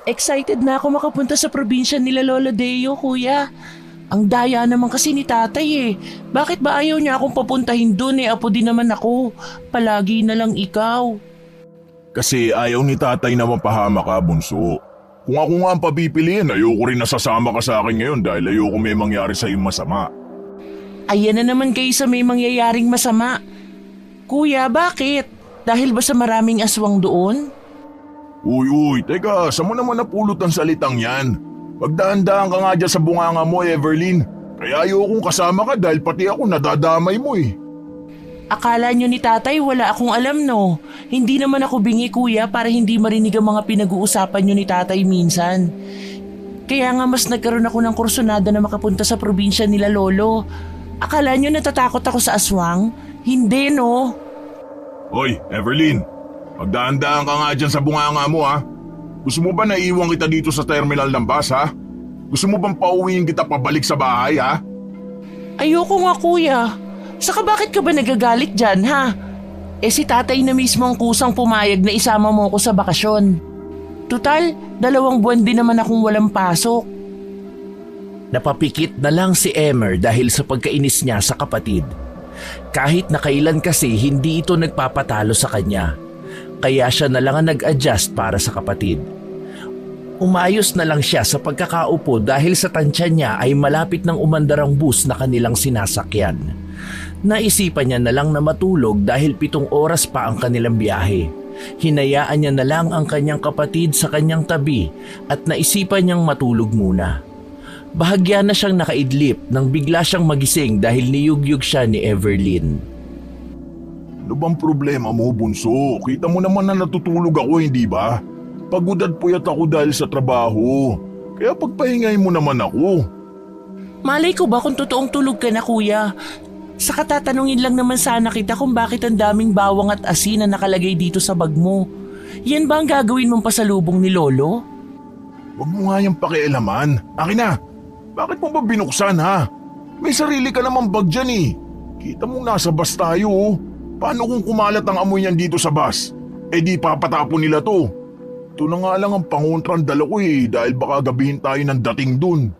Excited na ako makapunta sa probinsya nila Lolo Deo, kuya. Ang daya naman kasi ni tatay eh. Bakit ba ayaw niya akong papuntahin doon eh? Apo din naman ako. Palagi na lang ikaw. Kasi ayaw ni tatay na mapahama ka, bunso. Kung ako nga ang papipiliin, ayoko rin nasasama ka sa akin ngayon dahil ayoko may mangyari sa iyong masama. Ayan na naman kayo sa may mangyayaring masama. Kuya, bakit? Dahil ba sa maraming aswang doon? Uy, teka, saan mo naman napulot ang salitang yan? Magdaan-daan ka nga dyan sa bunganga mo, Everlyn. Kaya ayokong kasama ka dahil pati ako nadadamay mo eh. Akala nyo ni tatay wala akong alam no? Hindi naman ako bingi kuya para hindi marinig ang mga pinag-uusapan nyo ni tatay minsan. Kaya nga mas nagkaroon ako ng kursunada na makapunta sa probinsya nila lolo. Akala nyo natatakot ako sa aswang? Hindi no? Hoy, Everlyn, magdaan-daan ka nga dyan sa bunganga mo ha. Gusto mo ba na iwan kita dito sa terminal ng bus ha? Gusto mo bang pauwiin kita pabalik sa bahay ha? Ayoko nga kuya. Saka bakit ka ba nagagalit dyan ha? Eh si tatay na mismo ang kusang pumayag na isama mo ko sa bakasyon. Tutal, 2 buwan din naman akong walang pasok. Napapikit na lang si Emer dahil sa pagkainis niya sa kapatid. Kahit na kailan kasi hindi ito nagpapatalo sa kanya. Kaya siya na lang ang nag-adjust para sa kapatid. Umayos na lang siya sa pagkakaupo dahil sa tansya niya ay malapit ng umandar ang bus na kanilang sinasakyan. Naisipan niya na lang na matulog dahil 7 oras pa ang kanilang biyahe. Hinayaan niya na lang ang kanyang kapatid sa kanyang tabi at naisipan niyang matulog muna. Bahagya na siyang nakaidlip nang bigla siyang magising dahil niyugyug siya ni Everlyn. Ano bang problema mo, bunso? Kita mo naman na natutulog ako, hindi ba? Pagod at puyat ako dahil sa trabaho. Kaya pagpahingay mo naman ako. Malay ko ba kung totoong tulog ka na kuya? Saka tatanungin lang naman sana kita kung bakit ang daming bawang at asin na nakalagay dito sa bag mo. Yan ba ang gagawin mong pasalubong ni Lolo? Huwag mo nga yung pakialaman. Akin na. Bakit mo ba binuksan ha? May sarili ka namang bag dyan eh. Kita mo nasa bus tayo oh. Paano kung kumalat ang amoy niyan dito sa bus? Eh di papatapon nila to. Ito na nga lang ang pangontrang dala ko eh dahil baka gabihin tayo ng dating dun.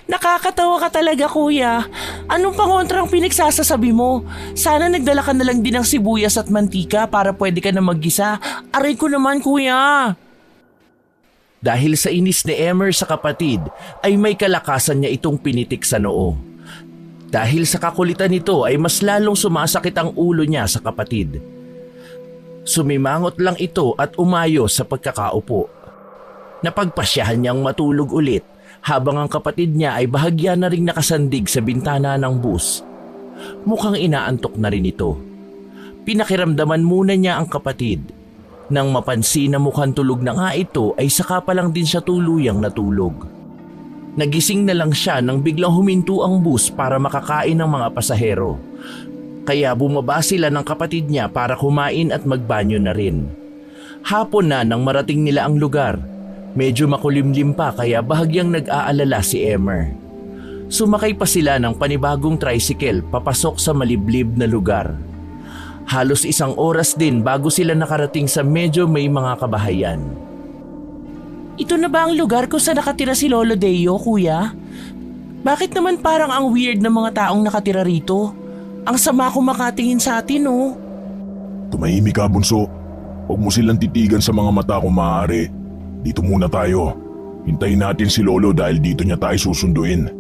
Nakakatawa ka talaga kuya. Anong pangontrang pinagsasasabi mo? Sana nagdala ka na lang din ng sibuyas at mantika para pwede ka na maggisa. Aray ko naman kuya. Dahil sa inis ni Emer sa kapatid ay may kalakasan niya itong pinitik sa noo. Dahil sa kakulitan nito ay mas lalong sumasakit ang ulo niya sa kapatid. Sumimangot lang ito at umayo sa pagkakaupo. Napagpasyahan niyang matulog ulit habang ang kapatid niya ay bahagya na ring nakasandig sa bintana ng bus. Mukhang inaantok na rin ito. Pinakiramdaman muna niya ang kapatid. Nang mapansin na mukhang tulog na nga ito ay saka pa lang din siya tuluyang natulog. Nagising na lang siya nang biglang huminto ang bus para makakain ng mga pasahero. Kaya bumaba sila ng kapatid niya para kumain at magbanyo na rin. Hapon na nang marating nila ang lugar. Medyo makulimlim pa kaya bahagyang nag-aalala si Emer. Sumakay pa sila ng panibagong tricycle papasok sa maliblib na lugar. Halos 1 oras din bago sila nakarating sa medyo may mga kabahayan. Ito na ba ang lugar kung saan nakatira si Lolo Deo, kuya? Bakit naman parang ang weird ng mga taong nakatira rito? Ang sama ko makatingin sa atin, oh. Tumahimik ka, bunso. Huwag mo silang titigan sa mga mata kung maaari. Dito muna tayo. Hintayin natin si Lolo dahil dito niya tayo susunduin.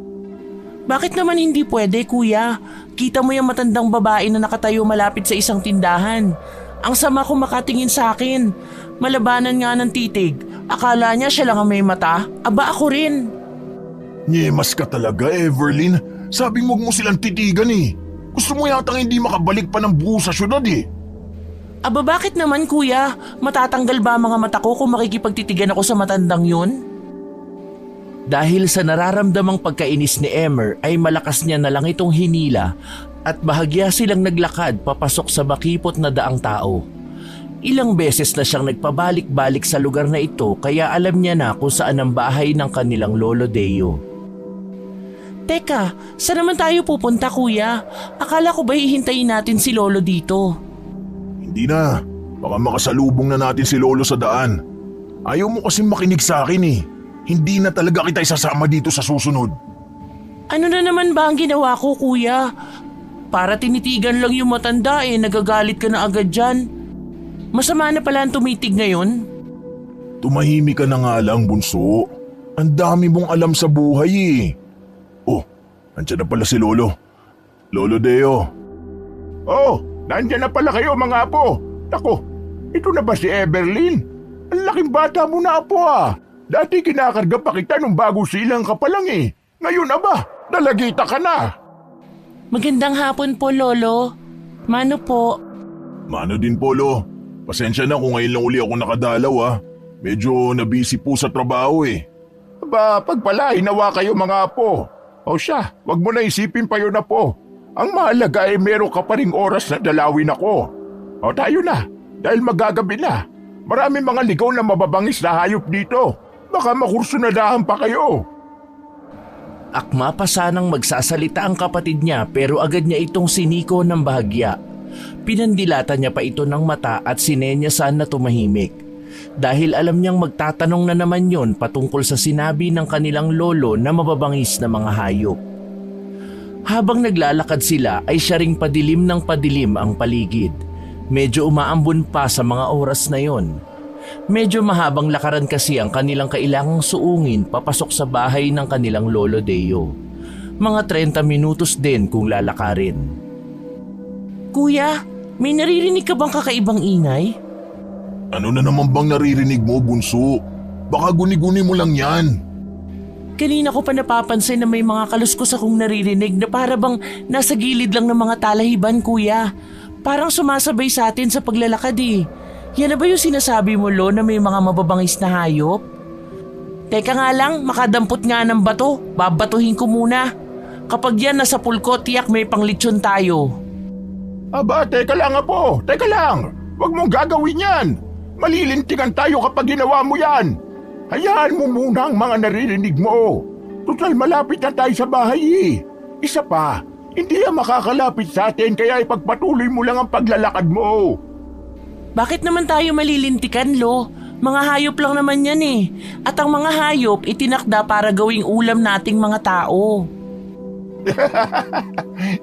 Bakit naman hindi pwede, kuya? Kita mo yung matandang babae na nakatayo malapit sa isang tindahan. Ang sama ko makatingin sa akin. Malabanan nga ng titig. Akala niya siya lang ang may mata. Aba ako rin. Nyemas ka talaga, Everlyn. Sabi mo mo silang titigan eh. Gusto mo yatang hindi makabalik pa ng buo sa syudad eh. Aba bakit naman kuya? Matatanggal ba ang mga mata ko kung makikipagtitigan ako sa matandang yun? Dahil sa nararamdamang pagkainis ni Emer ay malakas niya na lang itong hinila at bahagya silang naglakad papasok sa makipot na daang tao. Ilang beses na siyang nagpabalik-balik sa lugar na ito kaya alam niya na kung saan ang bahay ng kanilang Lolo Deo. Teka, saan naman tayo pupunta kuya? Akala ko ba hihintayin natin si Lolo dito? Hindi na. Baka makasalubong na natin si Lolo sa daan. Ayaw mo kasing makinig sa akin eh. Hindi na talaga kita isasama dito sa susunod. Ano na naman ba ang ginawa ko, kuya? Para tinitigan lang yung matanda nagagalit ka na agad dyan. Masama na pala ang tumitig ngayon. Tumahimik ka na nga lang, bunso. Ang dami mong alam sa buhay eh. Oh, nandiyan na pala si Lolo. Lolo Deo. Oh, nandiyan na pala kayo mga apo. Ako, ito na ba si Everlyn? Ang laking bata mo na apo ah. Dati kinakarga pa kita nung bago silang ka pa lang eh. Ngayon aba, dalagita ka na. Magandang hapon po, Lolo. Mano po? Mano din po, Lo. Pasensya na kung ngayon lang uli ako nakadalaw ah. Medyo nabisi po sa trabaho eh. Aba, pagpalain nawa kayo mga apo. O siya, wag mo na isipin pa yun na po. Ang mahalaga ay meron ka pa ring oras na dalawin ako. O tayo na, dahil magagabi na. Maraming mga ligaw na mababangis na hayop dito. Baka makursunadahan pa kayo. Akma pa sanang magsasalita ang kapatid niya pero agad niya itong siniko ng bahagya. Pinandilatan niya pa ito ng mata at sinenyasan na tumahimik. Dahil alam niyang magtatanong na naman yon patungkol sa sinabi ng kanilang lolo na mababangis na mga hayop. Habang naglalakad sila ay siya ring padilim ng padilim ang paligid. Medyo umaambon pa sa mga oras na yon. Medyo mahabang lakaran kasi ang kanilang kailangang suungin papasok sa bahay ng kanilang Lolo Deo. Mga 30 minutos din kung lalakarin. Kuya, may naririnig ka bang kakaibang ingay? Ano na naman bang naririnig mo, bunso? Baka guni-guni mo lang yan. Kanina ko pa napapansin na may mga kaluskos akong naririnig na para bang nasa gilid lang ng mga talahiban, kuya. Parang sumasabay sa atin sa paglalakad eh. Yan na ba yung sinasabi mo, Lo, na may mga mababangis na hayop? Teka nga lang, makadampot nga ng bato. Babatuhin ko muna. Kapag yan nasa pulko, tiyak may panglitsyon tayo. Aba, teka lang apo, teka lang. Huwag mong gagawin yan. Malilintigan tayo kapag ginawa mo yan. Hayaan mo muna ang mga naririnig mo. Total malapit na tayo sa bahay eh. Isa pa, hindi yan makakalapit sa atin kaya ipagpatuloy mo lang ang paglalakad mo. Bakit naman tayo malilintikan, Lo? Mga hayop lang naman yan eh. At ang mga hayop itinakda para gawing ulam nating mga tao.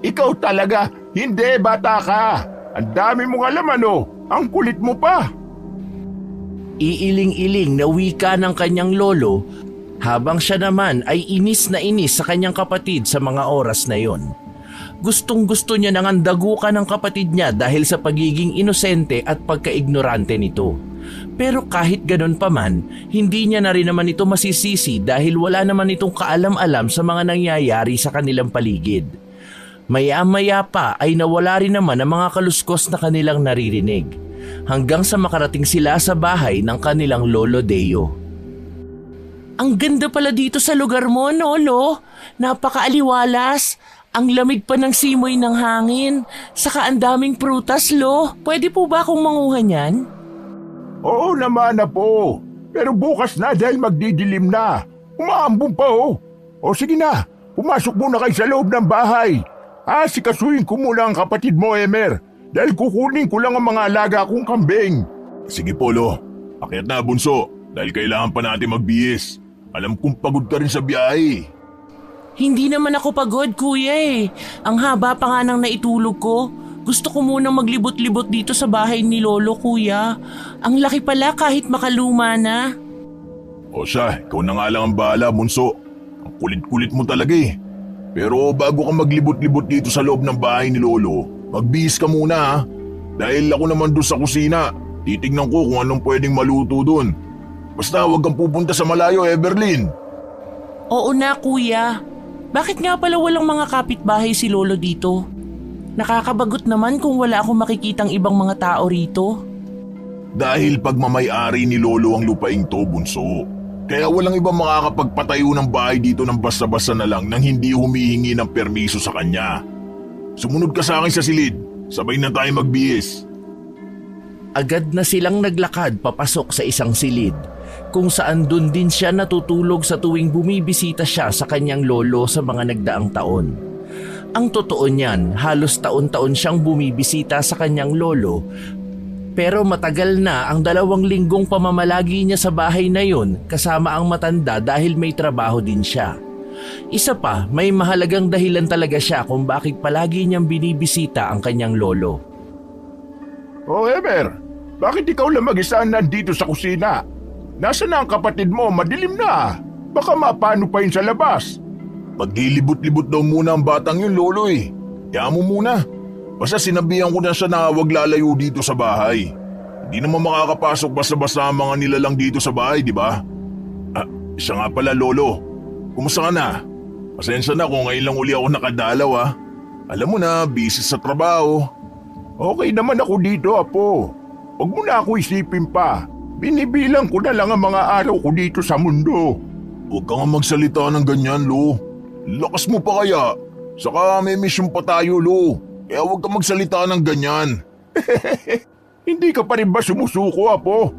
Ikaw talaga, hindi bata ka. Ang dami mong alam ano, ang kulit mo pa. Iiling-iling na wika ng kanyang lolo habang siya naman ay inis na inis sa kanyang kapatid sa mga oras na yon. Gustong-gusto niya nang andagukan ng kapatid niya dahil sa pagiging inosente at pagkaignorante nito. Pero kahit ganon pa man, hindi niya na rin naman ito masisisi dahil wala naman itong kaalam-alam sa mga nangyayari sa kanilang paligid. Maya-maya pa ay nawala rin naman ang mga kaluskos na kanilang naririnig hanggang sa makarating sila sa bahay ng kanilang Lolo Deo. Ang ganda pala dito sa lugar mo, no, Lo? Napakaaliwalas. Ang lamig pa ng simoy ng hangin. Saka ang daming prutas, Lo. Pwede po ba akong manguha niyan? Oo naman na po. Pero bukas na dahil magdidilim na. Umaambon pa oh. O sige na, pumasok muna kayo sa loob ng bahay. Sikasuhin ko muna ang kapatid mo, Emer. Dahil kukunin ko lang ang mga alaga kong kambing. Sige po, Lo. Akyat na, bunso. Dahil kailangan pa natin magbihis. Alam kong pagod ka rin sa biyahe. Hindi naman ako pagod, kuya eh. Ang haba pa nga nang naitulog ko. Gusto ko munang maglibot-libot dito sa bahay ni Lolo, kuya. Ang laki pala kahit makaluma na. O siya, ikaw na nga lang ang bahala, bunso. Ang kulit-kulit mo talaga eh. Pero bago ka maglibot-libot dito sa loob ng bahay ni Lolo, magbihis ka muna ha. Dahil ako naman doon sa kusina, titignan ko kung anong pwedeng maluto doon. Basta huwag kang pupunta sa malayo, Everlyn. Oo na, kuya. Bakit nga pala walang mga kapitbahay si Lolo dito? Nakakabagot naman kung wala akong makikitang ibang mga tao rito. Dahil pagmamay-ari ni Lolo ang lupaing to, bunso. Kaya walang ibang makakapagpatayo ng bahay dito ng basta-basta na lang nang hindi humihingi ng permiso sa kanya. Sumunod ka sa akin sa silid. Sabay na tayo magbihis. Agad na silang naglakad papasok sa isang silid kung saan dun din siya natutulog sa tuwing bumibisita siya sa kanyang lolo sa mga nagdaang taon. Ang totoo niyan, halos taon-taon siyang bumibisita sa kanyang lolo Pero matagal na ang 2 linggong pamamalagi niya sa bahay na yun kasama ang matanda dahil may trabaho din siya. Isa pa, may mahalagang dahilan talaga siya kung bakit palagi niyang binibisita ang kanyang lolo. Oh, Emer, bakit ikaw lang mag-isa nandito sa kusina? Nasaan na ang kapatid mo? Madilim na. Baka mapano pa yun sa labas. Paglilibot-libot daw muna ang batang yun, lolo eh. Kaya mo muna. Basta sinabihan ko na siya na huwag lalayo dito sa bahay. Hindi naman makakapasok basta-basta ang mga nilalang dito sa bahay, di ba? Siya nga pala, lolo. Kumusta ka na? Pasensya na kung ngayon lang uli ako nakadalaw ah. Alam mo na, busy sa trabaho. Okay naman ako dito, apo. Huwag mo na ako isipin pa. Binibilang ko na lang ang mga araw ko dito sa mundo. Huwag ka nga magsalita ng ganyan, lo. Lakas mo pa kaya. Saka may mission pa tayo, lo. Kaya huwag ka magsalita ng ganyan. Hindi ka pa rin ba sumusuko, apo?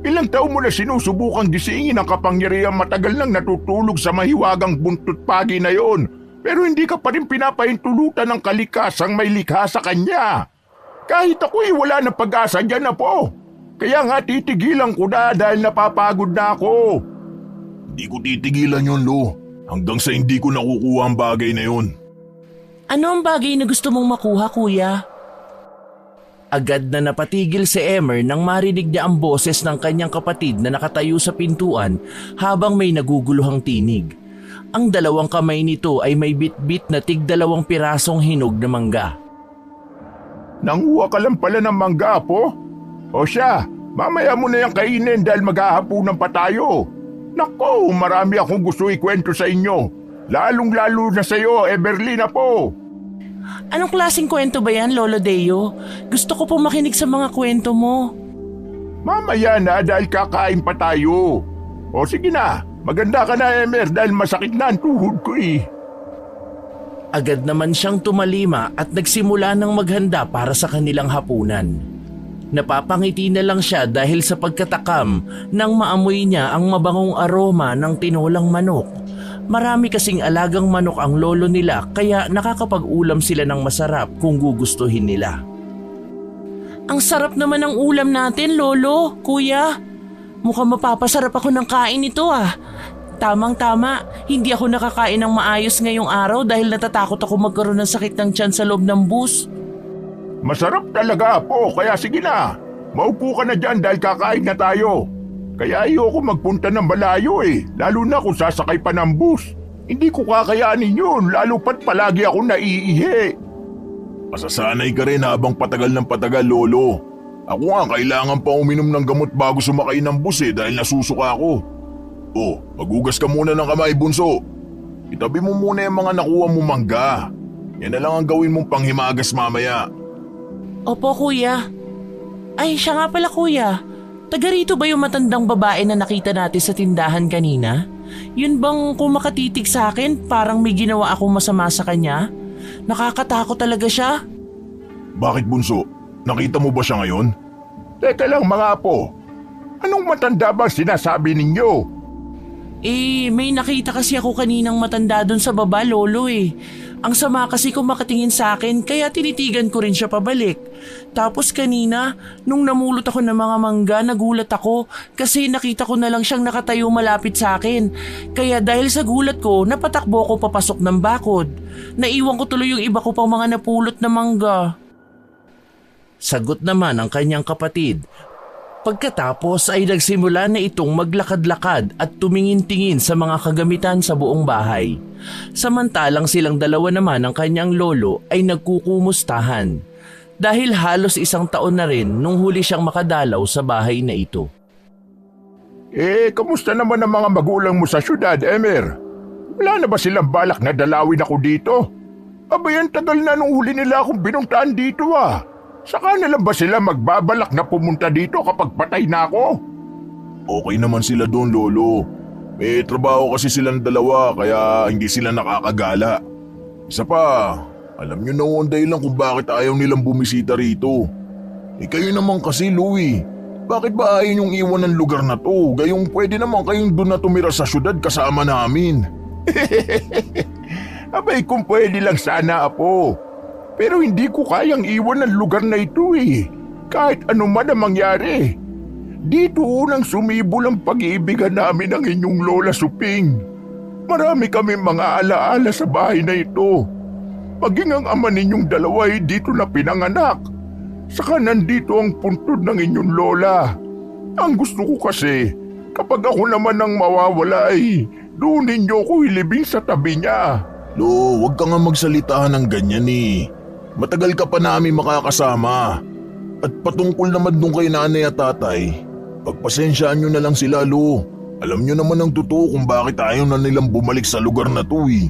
Ilang taon mo na sinusubukang gisingin ang kapangyarihan matagal nang natutulog sa mahiwagang buntot pagi na yon. Pero hindi ka pa rin pinapahintulutan ng kalikasang may likha sa kanya. Kahit ako'y wala na pag-asa dyan, apo. Kaya nga titigilan ko na dahil napapagod na ako. Hindi ko titigilan yun, lo. Hanggang sa hindi ko nakukuha ang bagay na yun. Ano ang bagay na gusto mong makuha, kuya? Agad na napatigil si Emer nang marinig niya ang boses ng kanyang kapatid na nakatayo sa pintuan habang may naguguluhang tinig. Ang 2 kamay nito ay may bit-bit na tig-2 pirasong hinog na mangga. Nanguha ka lang pala ng mangga, po? O siya, mamaya mo na yung kainin dahil maghahapunan pa tayo. Nako, marami akong gusto ikwento sa inyo. Lalong-lalo na sa iyo, Eberlina po. Anong klaseng kwento ba yan, Lolo Deo? Gusto ko po makinig sa mga kwento mo. Mamaya na dahil kakain pa tayo. O sige na, maganda ka na, Emer, dahil masakit na ang tuhod ko eh. Agad naman siyang tumalima at nagsimula ng maghanda para sa kanilang hapunan. Napapangiti na lang siya dahil sa pagkatakam nang maamoy niya ang mabangong aroma ng tinolang manok. Marami kasing alagang manok ang lolo nila kaya nakakapag-ulam sila ng masarap kung gugustuhin nila. Ang sarap naman ng ulam natin, Lolo, Kuya. Mukhang mapapasarap ako ng kain ito ah. Tamang-tama, hindi ako nakakain ng maayos ngayong araw dahil natatakot ako magkaroon ng sakit ng tiyan sa loob ng bus. Masarap talaga po, kaya sige na. Maupo ka na dyan dahil kakain na tayo. Kaya ayoko magpunta ng malayo eh, lalo na kung sasakay pa ng bus. Hindi ko kakayanin yun, lalo pat palagi ako naiihi. Masasanay ka rin habang patagal ng patagal, lolo. Ako nga kailangan pa uminom ng gamot bago sumakay ng bus eh dahil nasusuka ako. Oh, magugas ka muna ng kamay, bunso. Itabi mo muna yung mga nakuha mo mangga. Yan na lang ang gawin mong panghimagas mamaya. Opo, Kuya. Ay, siya nga pala, Kuya. Taga rito ba yung matandang babae na nakita natin sa tindahan kanina? Yun bang kung makatitig sa akin, parang may ginawa akong masama sa kanya? Nakakatakot talaga siya. Bakit, bunso? Nakita mo ba siya ngayon? Teka lang mga apo. Anong matanda ba sinasabi ninyo? May nakita kasi ako kaninang matanda doon sa baba, Lolo eh. Ang sama kasi kung makatingin sa akin kaya tinitigan ko rin siya pabalik. Tapos kanina, nung namulot ako ng mga mangga, nagulat ako kasi nakita ko na lang siyang nakatayo malapit sa akin. Kaya dahil sa gulat ko, napatakbo ko papasok ng bakod. Naiwan ko tuloy yung iba ko pang mga napulot na mangga. Sagot naman ang kanyang kapatid. Pagkatapos ay nagsimula na itong maglakad-lakad at tumingin-tingin sa mga kagamitan sa buong bahay. Samantalang silang 2 naman ng kanyang lolo ay nagkukumustahan. Dahil halos 1 taon na rin nung huli siyang makadalaw sa bahay na ito. Kamusta naman ang mga magulang mo sa syudad, Emer? Wala na ba silang balak na dalawin ako dito? Abay, ang tagal na nung huli nila akong binungtaan dito ah. Saka na lang ba sila magbabalak na pumunta dito kapag patay na ako? Okay naman sila doon, lolo. May trabaho kasi silang 2 kaya hindi sila nakakagala. Isa pa, alam nyo na ang dahilan kung bakit ayaw nilang bumisita rito. Kayo naman kasi, Louie. Bakit ba ayaw nyong iwan ng lugar na to? Gayong pwede naman kayong doon na tumira sa syudad kasama namin. Abay, kung pwede lang sana, apo. Pero hindi ko kayang iwan ng lugar na ito eh. Kahit ano man ang mangyari, dito unang sumibol ang pag-iibigan namin ng inyong Lola Suping. Marami kami mga alaala sa bahay na ito. Maging ang ama ninyong dalawa ay dito na pinanganak. Saka nandito ang puntod ng inyong lola. Ang gusto ko kasi, kapag ako naman ang mawawala ay doon ninyo ko ilibing sa tabi niya. Lo, huwag ka nga magsalita ng ganyan eh. Matagal ka pa namin makakasama. At patungkol naman dun kay nanay at tatay, pagpasensyaan nyo na lang sila, Lo. Alam nyo naman ang totoo kung bakit ayaw na nilang bumalik sa lugar na to eh.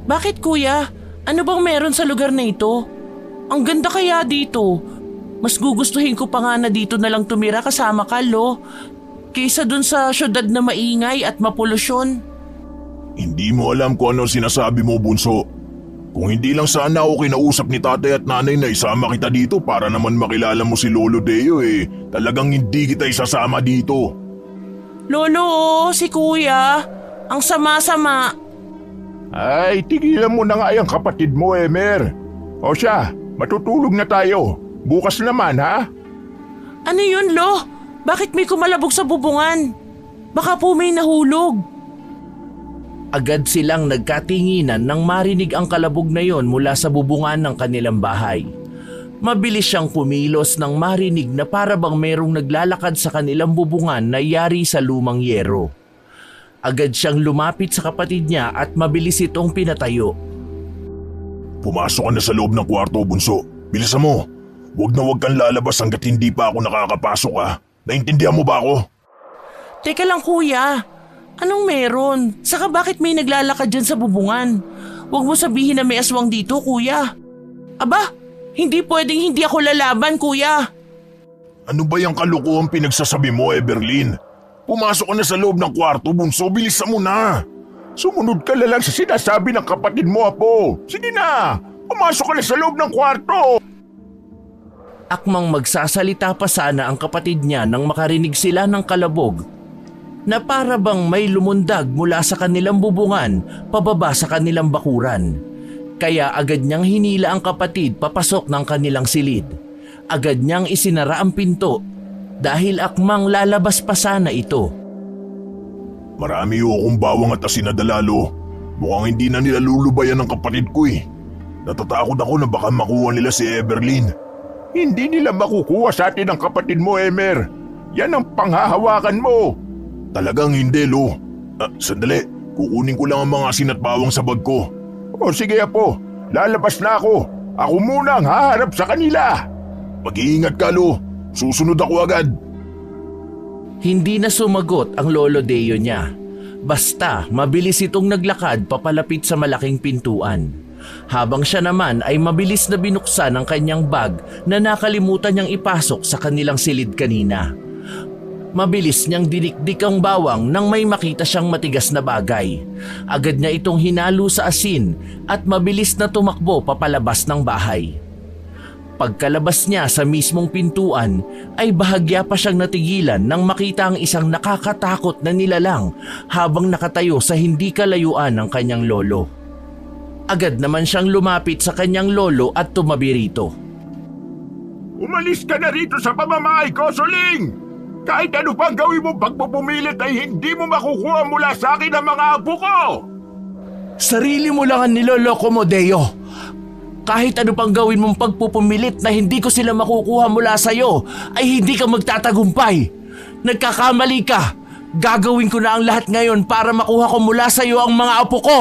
Bakit kuya? Ano bang meron sa lugar na ito? Ang ganda kaya dito. Mas gugustuhin ko pa nga na dito na lang tumira kasama ka, Lo. Kaysa dun sa syudad na maingay at mapolusyon. Hindi mo alam kung ano sinasabi mo, Bunso. Kung hindi lang sana ako kinausap ni tatay at nanay na isama kita dito para naman makilala mo si Lolo Deo eh, talagang hindi kita isasama dito. Lolo, si kuya. Ang sama-sama. Ay, tigilan mo na nga yung kapatid mo, Emer. O siya, matutulog na tayo. Bukas naman, ha? Ano yun, Lo? Bakit may kumalabog sa bubungan? Baka po may nahulog. Agad silang nagkatinginan nang marinig ang kalabog na yon mula sa bubungan ng kanilang bahay. Mabilis siyang kumilos nang marinig na para bang merong naglalakad sa kanilang bubungan na yari sa lumang yero. Agad siyang lumapit sa kapatid niya at mabilis itong pinatayo. Pumasok ka na sa loob ng kwarto, Bunso. Bilisan mo. Huwag na huwag kang lalabas hanggat hindi pa ako nakakapasok, ha? Naintindihan mo ba ako? Teka lang kuya. Anong meron? Saka bakit may naglalakad dyan sa bubungan? Huwag mo sabihin na may aswang dito, kuya. Aba, hindi pwedeng hindi ako lalaban, kuya. Ano ba yung kalukuhang pinagsasabi mo, Eberlyn? Pumasok ka na sa loob ng kwarto, Bunso. Bilisan mo na. Sumunod ka na lang sa sinasabi ng kapatid mo, Apo. Sige na, pumasok ka na sa loob ng kwarto. Akmang magsasalita pa sana ang kapatid niya nang makarinig sila ng kalabog na para bang may lumundag mula sa kanilang bubungan pababa sa kanilang bakuran. Kaya agad niyang hinila ang kapatid papasok ng kanilang silid. Agad niyang isinara ang pinto dahil akmang lalabas pa sana ito. Marami akong bawang at asin na dalalo. Mukhang hindi na nila lulubayan ng kapatid ko eh. Natatakot ako na baka makuha nila si Eberlyn. Hindi nila makukuha sa atin ang kapatid mo, Emer. Yan ang panghahawakan mo. Talagang hindi, Lo. Sandali, kukunin ko lang ang mga asin at bawang sa bag ko. O sige, Apo. Lalabas na ako. Ako muna ang haharap sa kanila. Mag-iingat ka, Lo. Susunod ako agad. Hindi na sumagot ang Lolo Deo niya. Basta mabilis itong naglakad papalapit sa malaking pintuan. Habang siya naman ay mabilis na binuksan ang kanyang bag na nakalimutan niyang ipasok sa kanilang silid kanina. Mabilis niyang dinikdik ang bawang nang may makita siyang matigas na bagay. Agad niya itong hinalo sa asin at mabilis na tumakbo papalabas ng bahay. Pagkalabas niya sa mismong pintuan ay bahagya pa siyang natigilan nang makita ang isang nakakatakot na nilalang habang nakatayo sa hindi kalayuan ng kanyang lolo. Agad naman siyang lumapit sa kanyang lolo at tumabi rito. Umalis ka na rito sa pamamahay ko, Suling! Kahit ano pang gawin mo pagpupumilit ay hindi mo makukuha mula sa akin ang mga apo ko! Sarili mo lang ang niloloko mo, Deo. Kahit ano pang gawin mong pagpupumilit na hindi ko sila makukuha mula sa'yo, ay hindi ka magtatagumpay. Nagkakamali ka. Gagawin ko na ang lahat ngayon para makuha ko mula sa'yo ang mga apo ko.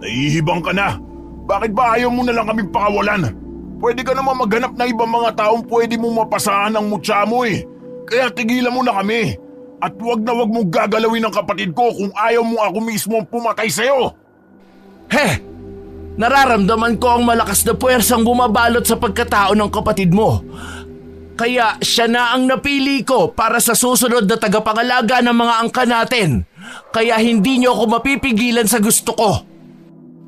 Nahihibang ka na. Bakit ba ayaw mo na lang kaming pakawalan? Pwede ka naman maghanap ng ibang mga taong pwede mong mapasahan ang mutya mo eh. Kaya tigilan mo na kami. At wag na wag mong gagalawin ng kapatid ko kung ayaw mo ako mismo ang pumatay sa'yo. He! Nararamdaman ko ang malakas na puwersang bumabalot sa pagkatao ng kapatid mo. Kaya siya na ang napili ko para sa susunod na tagapangalaga ng mga angka natin. Kaya hindi niyo ako mapipigilan sa gusto ko.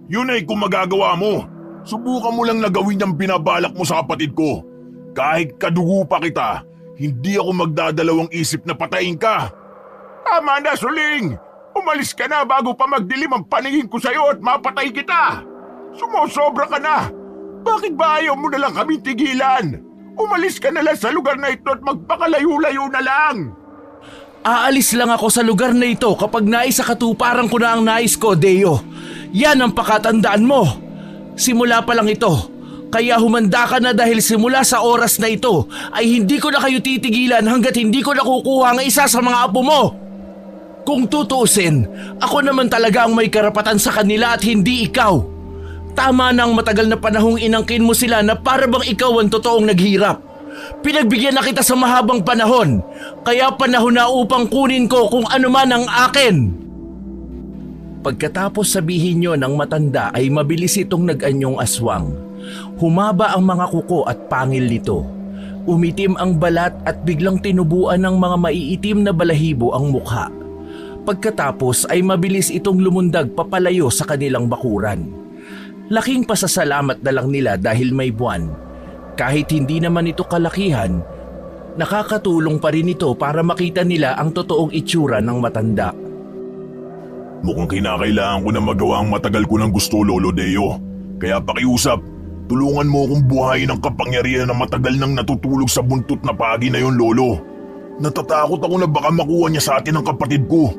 Yun ay kung magagawa mo. Subukan mo lang na gawin ang binabalak mo sa kapatid ko. Kahit kadugo pa kita, hindi ako magdadalawang isip na patayin ka. Tama na, Suling! Umalis ka na bago pa magdilim ang paningin ko sa'yo at mapatay kita! Sumosobra ka na! Bakit ba ayaw mo na lang kami tigilan? Umalis ka na lang sa lugar na ito at magpakalayo-layo na lang! Aalis lang ako sa lugar na ito kapag naisakatuparan ko na ang nais ko, Deo. Yan ang pakatandaan mo. Simula pa lang ito. Kaya humanda ka na dahil simula sa oras na ito ay hindi ko na kayo titigilan hanggat hindi ko nakukuha ang isa sa mga apo mo. Kung tutuusin, ako naman talaga ang may karapatan sa kanila at hindi ikaw. Tama na ang matagal na panahong inangkin mo sila na para bang ikaw ang totoong naghirap. Pinagbigyan na kita sa mahabang panahon, kaya panahon na upang kunin ko kung ano man ang akin. Pagkatapos sabihin nyo ng matanda ay mabilis itong nag-anyong aswang. Humaba ang mga kuko at pangil nito. Umitim ang balat at biglang tinubuan ng mga maiitim na balahibo ang mukha. Pagkatapos ay mabilis itong lumundag papalayo sa kanilang bakuran. Laking pasasalamat na lang nila dahil may buwan. Kahit hindi naman ito kalakihan, nakakatulong pa rin ito para makita nila ang totoong itsura ng matanda. Mukhang kinakailangan ko na magawa ang matagal ko ng gusto, Lolo Deo. Kaya pakiusap, tulungan mo akong buhayin ang kapangyarihan na matagal nang natutulog sa buntot na pagi na yon, Lolo. Natatakot ako na baka makuha niya sa atin ang kapatid ko.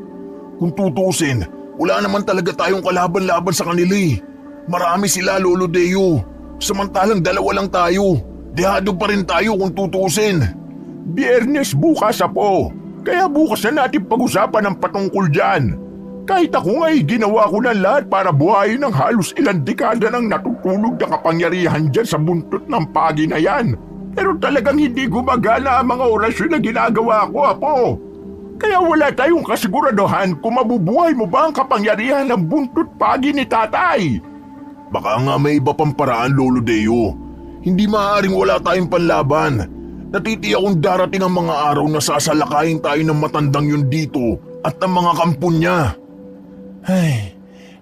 Kung tutusin, wala naman talaga tayong kalaban-laban sa kanila eh. Marami sila, Lolo Deo. Samantalang dalawa lang tayo. Dehado pa rin tayo kung tutusin. Biyernes bukas po. Kaya bukas na natin pag-usapan ang patungkol dyan. Kahit ako nga'y ginawa ko ng lahat para buhayin ng halos ilang dekada ng natutulog na kapangyarihan dyan sa buntot ng pagi na yan. Pero talagang hindi gumagana ang mga orasyon na ginagawa ko, Apo. Kaya wala tayong kasiguraduhan kung mabubuhay mo ba ang kapangyarihan ng buntot pagi ni Tatay. Baka nga may iba pang paraan, Lolo Deo. Hindi maaaring wala tayong panlaban. Natitiyak kong darating ang mga araw na sasalakayin tayo ng matandang yun dito at ng mga kampon niya. Ay,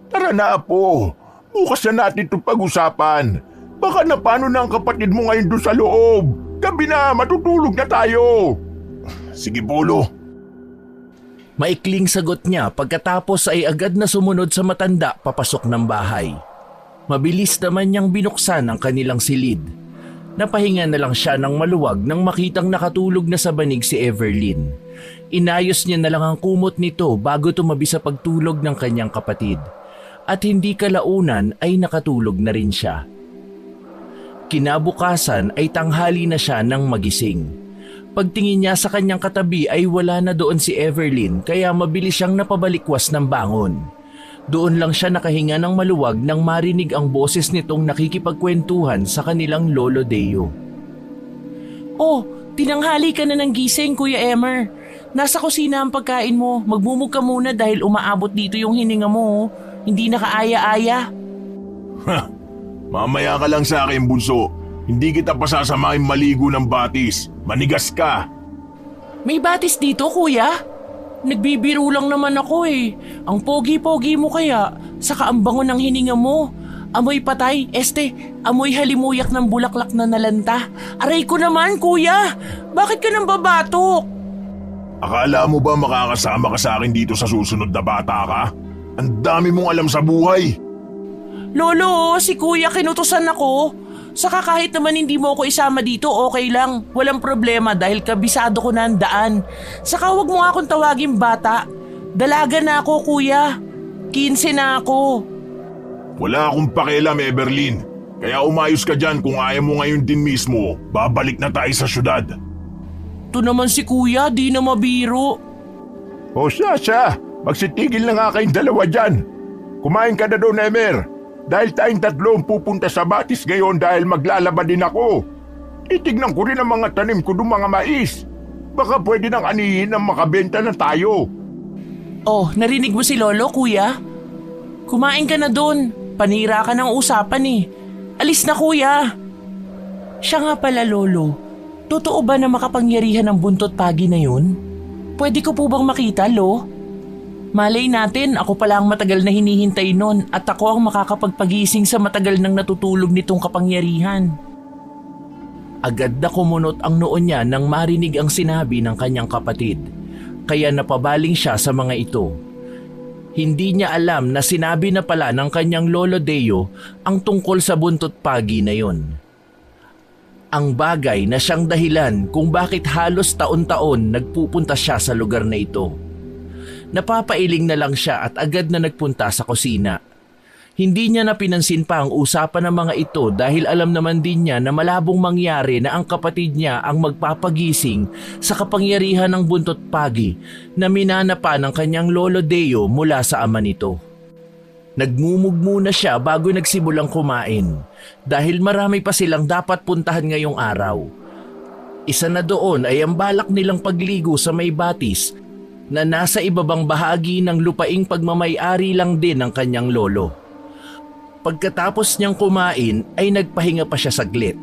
tara na, Apo. Bukas na natin itong pag-usapan. Baka na paano na ang kapatid mo ngayon doon sa loob. Gabi na, matutulog na tayo. Sige, Polo. Maikling sagot niya pagkatapos ay agad na sumunod sa matanda papasok ng bahay. Mabilis naman niyang binuksan ang kanilang silid. Napahinga na lang siya ng maluwag nang makitang nakatulog na sa banig si Everlyn. Inayos niya na lang ang kumot nito bago tumabi sa pagtulog ng kanyang kapatid. At hindi kalaunan ay nakatulog na rin siya. Kinabukasan ay tanghali na siya nang magising. Pagtingin niya sa kanyang katabi ay wala na doon si Everlyn kaya mabilis siyang napabalikwas ng bangon. Doon lang siya nakahinga ng maluwag nang marinig ang boses nitong nakikipagkwentuhan sa kanilang Lolo Deo. Oh, tinanghali ka na ng gising, Kuya Emer. Nasa kusina ang pagkain mo. Magmumug ka muna dahil umaabot dito yung hininga mo. Hindi na kaaya-aya. Ha! Mamaya ka lang sa akin, bunso. Hindi kita pasasamahin maligo ng batis. Manigas ka. May batis dito, Kuya? Nagbibiro lang naman ako eh. Ang pogi-pogi mo kaya, saka ang bango ng hininga mo. Amoy patay, amoy halimuyak ng bulaklak na nalanta. Aray ko naman, Kuya! Bakit ka nang babatok? Akala mo ba makakasama ka sa akin dito sa susunod na bata ka? Ang dami mong alam sa buhay. Lolo, si Kuya kinutusan ako. Saka kahit naman hindi mo ako isama dito, okay lang. Walang problema dahil kabisado ko na ang daan. Saka wag mo nga akong tawagin bata. Dalaga na ako, Kuya. 15 na ako. Wala akong pakialam, Everlyn. Kaya umayos ka dyan kung ayaw mo ngayon din mismo. Babalik na tayo sa syudad. Ito naman si Kuya, di na mabiro. O siya. Magsitigil na nga kayong dalawa dyan. Kumain ka na doon, Emer. Dahil tayong tatlo ang pupunta sa batis ngayon dahil maglalaba din ako. Titignan ko rin ang mga tanim ko doon, mga mais. Baka pwede nang anihin ang makabenta na tayo. Oh, narinig mo si Lolo, Kuya? Kumain ka na doon. Panira ka ng usapan eh. Alis na, Kuya. Siya nga pala, Lolo. Totoo ba na makapangyarihan ang buntot pagi na yun? Pwede ko po bang makita, Lo? Malay natin, ako pala ang matagal na hinihintay nun at ako ang makakapagpagising sa matagal nang natutulog nitong kapangyarihan. Agad na kumunot ang noo niya nang marinig ang sinabi ng kanyang kapatid, kaya napabaling siya sa mga ito. Hindi niya alam na sinabi na pala ng kanyang Lolo Deo ang tungkol sa buntot pagi na yon. Ang bagay na siyang dahilan kung bakit halos taon-taon nagpupunta siya sa lugar na ito. Napapailing na lang siya at agad na nagpunta sa kusina. Hindi niya na pinansin pa ang usapan ng mga ito dahil alam naman din niya na malabong mangyari na ang kapatid niya ang magpapagising sa kapangyarihan ng buntot pagi na minanapa ng kanyang lolo Deo mula sa ama nito. Nagmumugmuna siya bago nagsimulang kumain dahil marami pa silang dapat puntahan ngayong araw. Isa na doon ay ang balak nilang pagligo sa may batis na nasa ibabang bahagi ng lupaing pagmamay-ari lang din ng kanyang lolo. Pagkatapos niyang kumain ay nagpahinga pa siya saglit.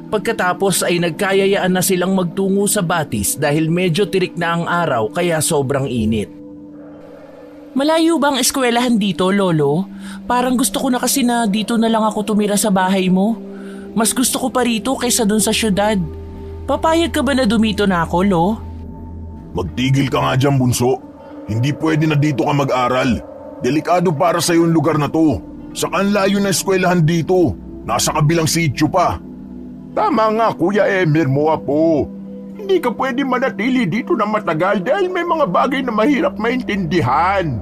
Pagkatapos ay nagkayayaan na silang magtungo sa batis dahil medyo tirik na ang araw kaya sobrang init. Malayo ba ang eskwelahan dito, Lolo? Parang gusto ko na kasi na dito na lang ako tumira sa bahay mo. Mas gusto ko pa rito kaysa dun sa syudad. Papayag ka ba na dumito na ako, Lo? Magtigil ka nga dyan, bunso. Hindi pwede na dito ka mag-aral. Delikado para sa yung lugar na to. Saka ang layo na eskwelahan dito. Nasa kabilang sityo pa. Tama nga, Kuya Emer mo, Apo. Hindi ka pwede manatili dito na matagal dahil may mga bagay na mahirap maintindihan.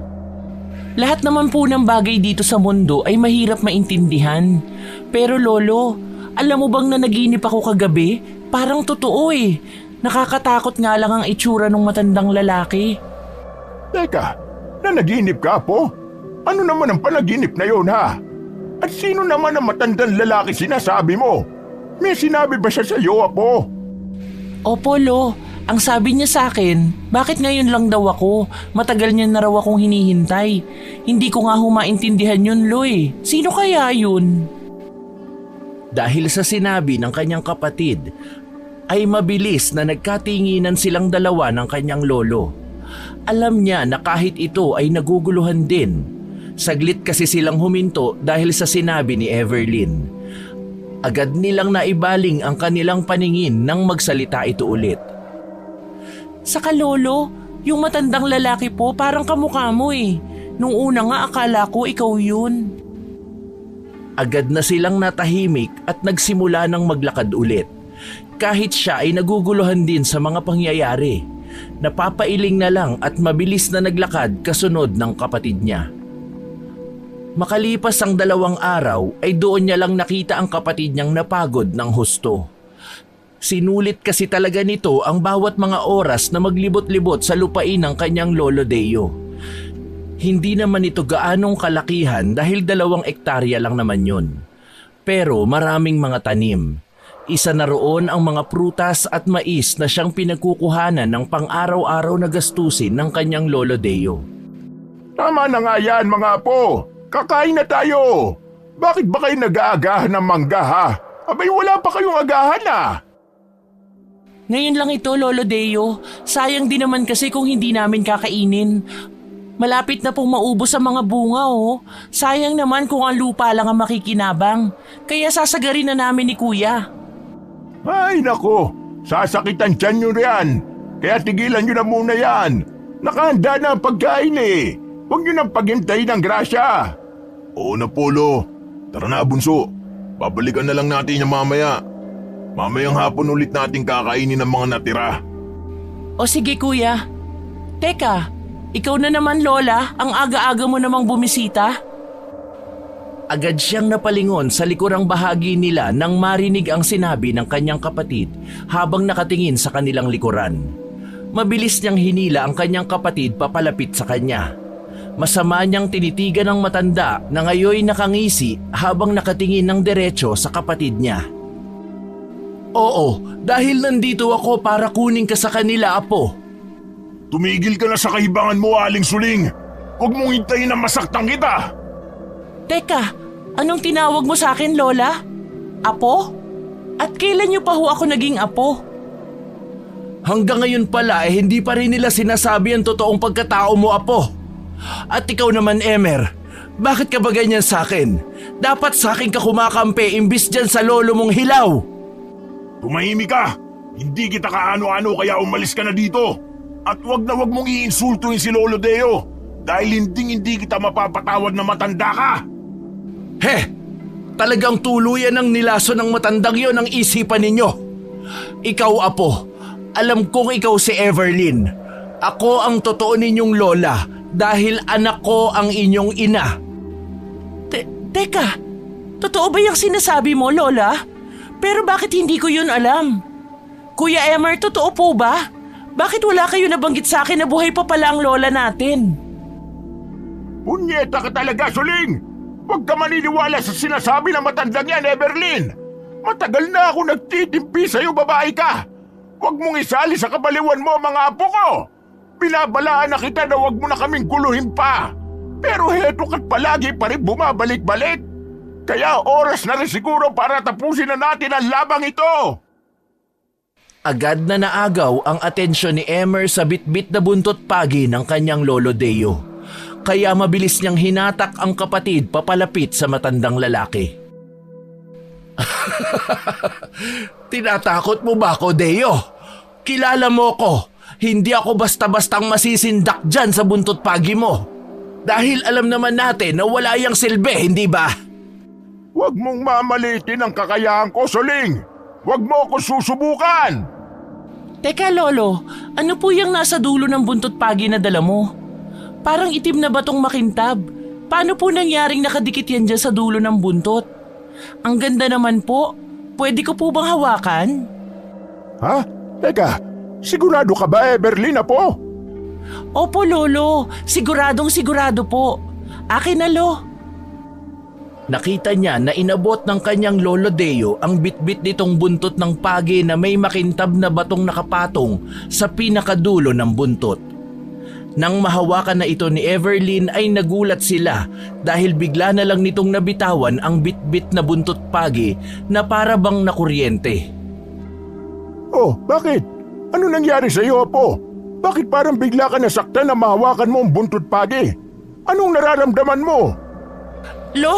Lahat naman po ng bagay dito sa mundo ay mahirap maintindihan. Pero Lolo, alam mo bang na naginip ako kagabi? Parang totoo eh. Nakakatakot nga lang ang itsura ng matandang lalaki. Teka, nanaginip ka, Apo? Ano naman ang panaginip na yon, ha? At sino naman ang matandang lalaki sinasabi mo? May sinabi ba siya sa iyo, Apo? Opo, Lo. Ang sabi niya sa akin, bakit ngayon lang daw ako? Matagal niya na raw akong hinihintay. Hindi ko nga humaintindihan yun, Lo eh. Sino kaya yun? Dahil sa sinabi ng kanyang kapatid, ay mabilis na nagkatinginan silang dalawa ng kanyang lolo. Alam niya na kahit ito ay naguguluhan din. Saglit kasi silang huminto dahil sa sinabi ni Everlyn. Agad nilang naibaling ang kanilang paningin nang magsalita ito ulit. Saka Lolo, yung matandang lalaki po parang kamukha mo eh. Nung una nga akala ko ikaw yun. Agad na silang natahimik at nagsimula ng maglakad ulit. Kahit siya ay naguguluhan din sa mga pangyayari. Napapailing na lang at mabilis na naglakad kasunod ng kapatid niya. Makalipas ang 2 araw ay doon niya lang nakita ang kapatid niyang napagod ng husto. Sinulit kasi talaga nito ang bawat mga oras na maglibot-libot sa lupain ng kanyang lolo Deo. Hindi naman ito gaanong kalakihan dahil 2 ektarya lang naman yun. Pero maraming mga tanim. Isa na roon ang mga prutas at mais na siyang pinagkukuhanan ng pang-araw-araw na gastusin ng kanyang lolo Deo. Tama na nga yan, mga Apo. Kakain na tayo! Bakit ba kayo nag-aagahan ng mangga, ha? Abay, wala pa kayong agahan, ha? Ngayon lang ito, Lolo Deo. Sayang din naman kasi kung hindi namin kakainin. Malapit na pong maubos ang mga bunga, oh. Sayang naman kung ang lupa lang ang makikinabang. Kaya sasagarin na namin ni Kuya. Ay, nako! Sasakitan tiyan nyo riyan. Kaya tigilan nyo na muna yan. Nakahanda na ang pagkain, eh. Huwag nyo nang paghintayin ng grasya. Oo na, Polo. Tara na, bunso. Babalikan na lang natin yung mamaya. Mamayang hapon ulit natin kakainin ang mga natira. O sige, Kuya. Teka, ikaw na naman, Lola. Ang aga-aga mo namang bumisita. Agad siyang napalingon sa likurang bahagi nila nang marinig ang sinabi ng kanyang kapatid habang nakatingin sa kanilang likuran. Mabilis niyang hinila ang kanyang kapatid papalapit sa kanya. Masama niyang tinitigan ng matanda na ngayoy nakangisi habang nakatingin ng diretso sa kapatid niya. Oo, dahil nandito ako para kunin ka sa kanila, Apo. Tumigil ka na sa kahibangan mo, Aling Suling. Huwag mong hintayin na masaktan kita. Teka, anong tinawag mo sa akin, Lola? Apo? At kailan niyo pa ho ako naging apo? Hanggang ngayon pala hindi pa rin nila sinasabi ang totoong pagkatao mo, Apo. At ikaw naman, Emer, bakit ka ba ganyan sa akin? Dapat sa akin ka kumakampi imbis dyan sa lolo mong hilaw. Tumahimik ka! Hindi kita kaano-ano kaya umalis ka na dito. At wag na wag mong iinsultuhin si Lolo Deo dahil hindi kita mapapatawad na matanda ka. He! Talagang tuluyan ng nilaso ng matandang yon ang isipan ninyo. Ikaw, Apo, alam kong ikaw si Everlyn. Ako ang totoo ninyong lola dahil anak ko ang inyong ina. Teka, totoo ba yung sinasabi mo, Lola? Pero bakit hindi ko yun alam? Kuya Emer, totoo po ba? Bakit wala kayo nabanggit sa akin na buhay pa pala ang lola natin? Punyeta ka talaga, Suling! Huwag ka maniniwala sa sinasabi ng matandang yan, Everlyn! Matagal na ako nagtitimpi sa'yo, babae ka! Huwag mong isali sa kabaliwan mo, mga apo ko! Binabalaan na kita na huwag mo na kaming guluhin pa! Pero heto ka't palagi pa rin bumabalik-balik! Kaya oras na rin siguro para tapusin na natin ang labang ito! Agad na naagaw ang atensyon ni Emer sa bitbit na buntot pagi ng kanyang lolo Deo. Kaya mabilis niyang hinatak ang kapatid papalapit sa matandang lalaki. Tinatakot mo ba ako, Deo? Kilala mo ko. Hindi ako basta-bastang masisindak dyan sa buntot pagi mo. Dahil alam naman natin na wala yang silbi, hindi ba? Huwag mong mamalitin ang kakayahan ko, Suling! Huwag mo ako susubukan! Teka, Lolo, ano po yung nasa dulo ng buntot pagi na dala mo? Parang itim na batong makintab. Paano po nangyaring nakadikit yan dyan sa dulo ng buntot? Ang ganda naman po. Pwede ko po bang hawakan? Ha? Teka, sigurado ka ba, Everlyn, apo? Opo, Lolo. Siguradong sigurado po. Akin na, Lo. Nakita niya na inabot ng kanyang lolo Deo ang bitbit nitong buntot ng pagi na may makintab na batong nakapatong sa pinakadulo ng buntot. Nang mahawakan na ito ni Everlyn ay nagulat sila dahil bigla na lang nitong nabitawan ang bitbit na buntot pagi na para bang nakuryente. Oh, bakit? Ano nangyari sa iyo, apo? Bakit parang bigla ka nasaktan na mahawakan mo ang buntot pagi? Anong nararamdaman mo? Lo,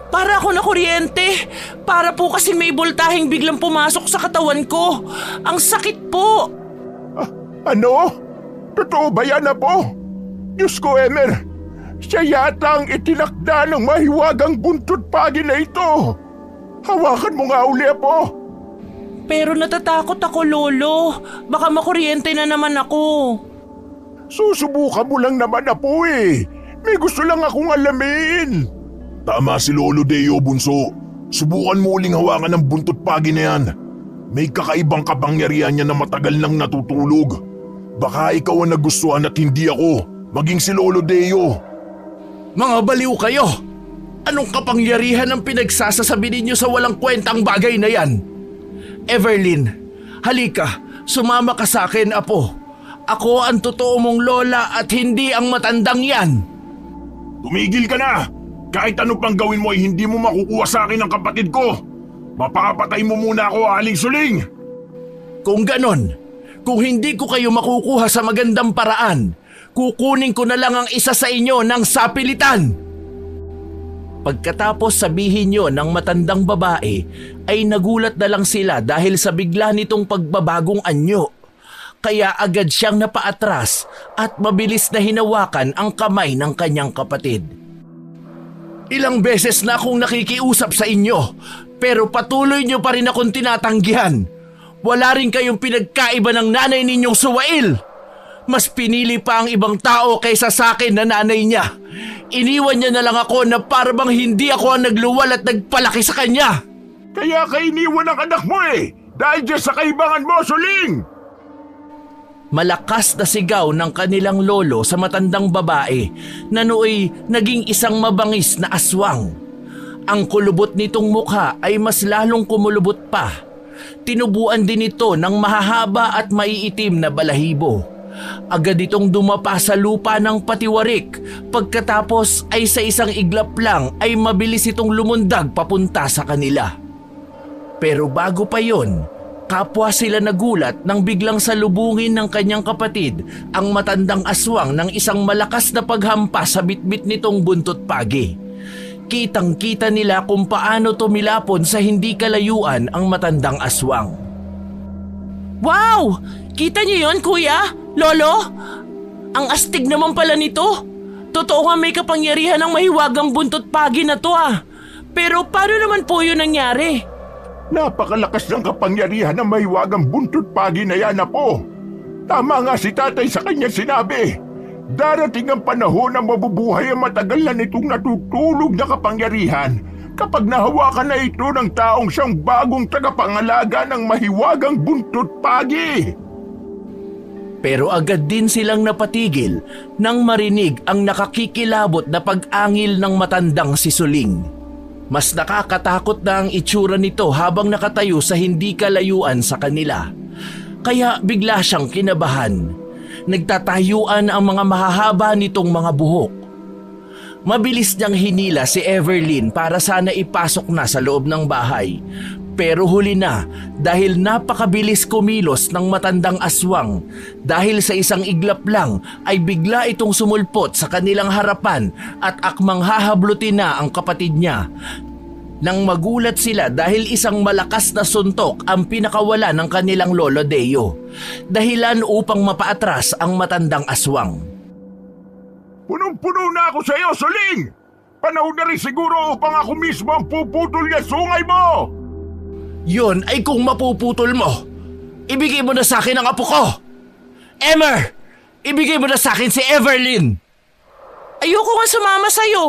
para ako nakuryente. Para po kasi may boltaheng biglang pumasok sa katawan ko. Ang sakit po. Ano? Totoo ba yan, apo? Diyos ko, Emer. Siya yata ang itinakda ng mahiwagang buntot pagi na ito. Hawakan mo nga uli, apo. Pero natatakot ako, Lolo. Baka makuryente na naman ako. Susubukan mo lang naman, apo eh. May gusto lang akong alamin. Tama si Lolo Deo, bunso. Subukan mo uling hawakan ng buntot pagi na yan. May kakaibang kapangyarihan niya na matagal nang natutulog. Baka ikaw ang nagustuhan at hindi ako, maging si Lolo Deo. Mga baliw kayo! Anong kapangyarihan ang pinagsasasabi ninyo sa walang kwentang bagay na yan? Everlyn, halika, sumama ka sa akin, apo. Ako ang totoo mong lola at hindi ang matandang yan. Tumigil ka na! Kahit ano pang gawin mo ay hindi mo makukuha sa akin ang kapatid ko. Mapapatay mo muna ako, Aling Suling! Kung ganon, kung hindi ko kayo makukuha sa magandang paraan, kukunin ko na lang ang isa sa inyo ng sapilitan. Pagkatapos sabihin niyo ng matandang babae, ay nagulat na lang sila dahil sa bigla nitong pagbabagong anyo. Kaya agad siyang napaatras at mabilis na hinawakan ang kamay ng kanyang kapatid. Ilang beses na akong nakikiusap sa inyo, pero patuloy niyo pa rin akong tinatanggihan. Wala rin kayong pinagkaiba ng nanay ninyong suwail. Mas pinili pa ang ibang tao kaysa sa akin na nanay niya. Iniwan niya na lang ako na parang hindi ako ang nagluwal at nagpalaki sa kanya. Kaya ka iniwan ang anak mo eh! Dahil dyan sa kaibangan mo, Suling! Malakas na sigaw ng kanilang lolo sa matandang babae na nooy naging isang mabangis na aswang. Ang kulubot nitong mukha ay mas lalong kumulubot pa. Tinubuan din ito ng mahahaba at maiitim na balahibo. Agad itong dumapa sa lupa ng patiwarik. Pagkatapos ay sa isang iglap lang ay mabilis itong lumundag papunta sa kanila. Pero bago pa yon, kapwa sila nagulat nang biglang salubungin ng kanyang kapatid ang matandang aswang ng isang malakas na paghampas sa bitbit nitong buntot pagi. Kitang-kita nila kung paano tumilapon sa hindi kalayuan ang matandang aswang. Wow! Kita niyo yon, Kuya? Lolo? Ang astig naman pala nito. Totoo nga may kapangyarihan ng mahiwagang buntot pagi na to ah. Pero paano naman po yun nangyari? Napakalakas ng kapangyarihan ng mahiwagang buntot pagi na yan, Apo. Tama nga si tatay sa kanyang sinabi. Darating ang panahon na mabubuhay ang matagal na nitong natutulog na kapangyarihan kapag nahawakan na ito ng taong siyang bagong tagapangalaga ng mahiwagang buntot pagi. Pero agad din silang napatigil nang marinig ang nakakikilabot na pag-angil ng matandang si Suling. Mas nakakatakot na ang itsura nito habang nakatayo sa hindi kalayuan sa kanila. Kaya bigla siyang kinabahan. Nagtatayuan ang mga mahahaba nitong mga buhok. Mabilis niyang hinila si Everlyn para sana ipasok na sa loob ng bahay. Pero huli na dahil napakabilis kumilos ng matandang aswang. Dahil sa isang iglap lang ay bigla itong sumulpot sa kanilang harapan at akmang hahablutin na ang kapatid niya. Nang magulat sila dahil isang malakas na suntok ang pinakawala ng kanilang lolo Deo. Dahilan upang mapaatras ang matandang aswang. Punong-puno na ako sa iyo, Suling! Panahon na rin siguro upang ako mismo ang puputol niya sungay mo! Yun ay kung mapuputol mo. Ibigay mo na sa akin ang apo ko! Emer! Ibigay mo na sa akin si Everlyn! Ayoko nga sumama sa'yo.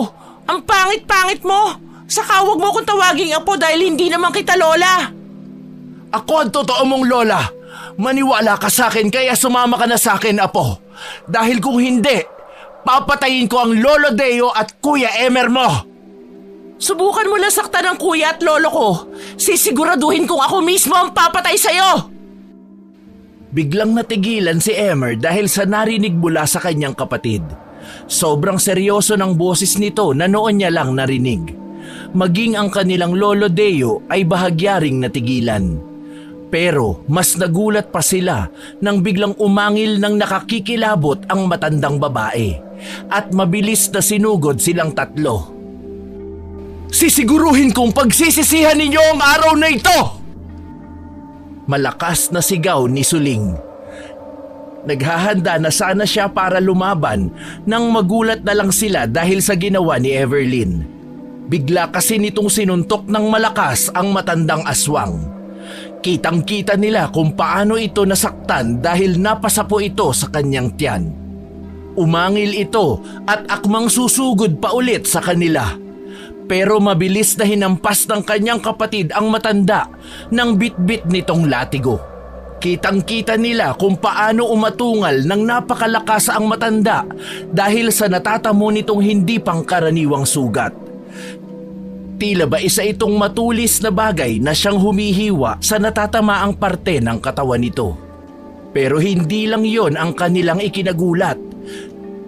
Ang pangit-pangit mo. Saka huwag mo akong tawaging apo dahil hindi naman kita lola. Ako ang totoo mong lola. Maniwala ka sa akin kaya sumama ka na sa akin, apo. Dahil kung hindi, papatayin ko ang lolo Deo at kuya Emer mo. Subukan mo lang saktan ng kuya at lolo ko. Sisiguraduhin kong ako mismo ang papatay sa'yo. Biglang natigilan si Emer dahil sa narinig mula sa kanyang kapatid. Sobrang seryoso ng boses nito na noon niya lang narinig. Maging ang kanilang lolo Deo ay bahagyaring natigilan. Pero mas nagulat pa sila nang biglang umangil ng nakakikilabot ang matandang babae at mabilis na sinugod silang tatlo. Sisiguruhin kong pagsisisihan ninyo ang araw na ito! Malakas na sigaw ni Suling. Naghahanda na sana siya para lumaban nang magulat na lang sila dahil sa ginawa ni Everlyn. Bigla kasi nitong sinuntok ng malakas ang matandang aswang. Kitang-kita nila kung paano ito nasaktan dahil napasapo ito sa kanyang tiyan. Umangil ito at akmang susugod pa ulit sa kanila. Pero mabilis na hinampas ng kanyang kapatid ang matanda ng bitbit nitong latigo. Kitang-kita nila kung paano umatungal ng napakalakas ang matanda dahil sa natatamo nitong hindi pangkaraniwang sugat. Tila ba isa itong matulis na bagay na siyang humihiwa sa natatamaang parte ng katawan nito. Pero hindi lang yon ang kanilang ikinagulat.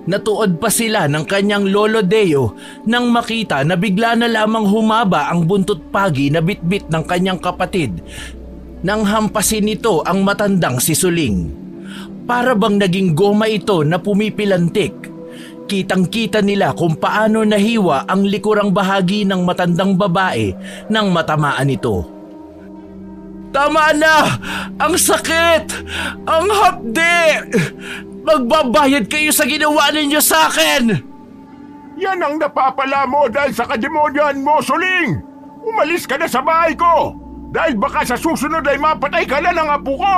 Natuod pa sila ng kanyang lolo Deo nang makita na bigla na lamang humaba ang buntot pagi na bitbit ng kanyang kapatid nang hampasin nito ang matandang si Suling. Para bang naging goma ito na pumipilantik. Kitang-kita nila kung paano nahiwa ang likurang bahagi ng matandang babae nang matamaan ito. Tama na! Ang sakit! Ang hapdi! Magbabayad kayo sa ginawa ninyo sa akin! Yan ang napapala mo dahil sa kademonyan mo, Suling! Umalis ka na sa bahay ko! Dahil baka sa susunod ay mapatay ka na ng apo ko!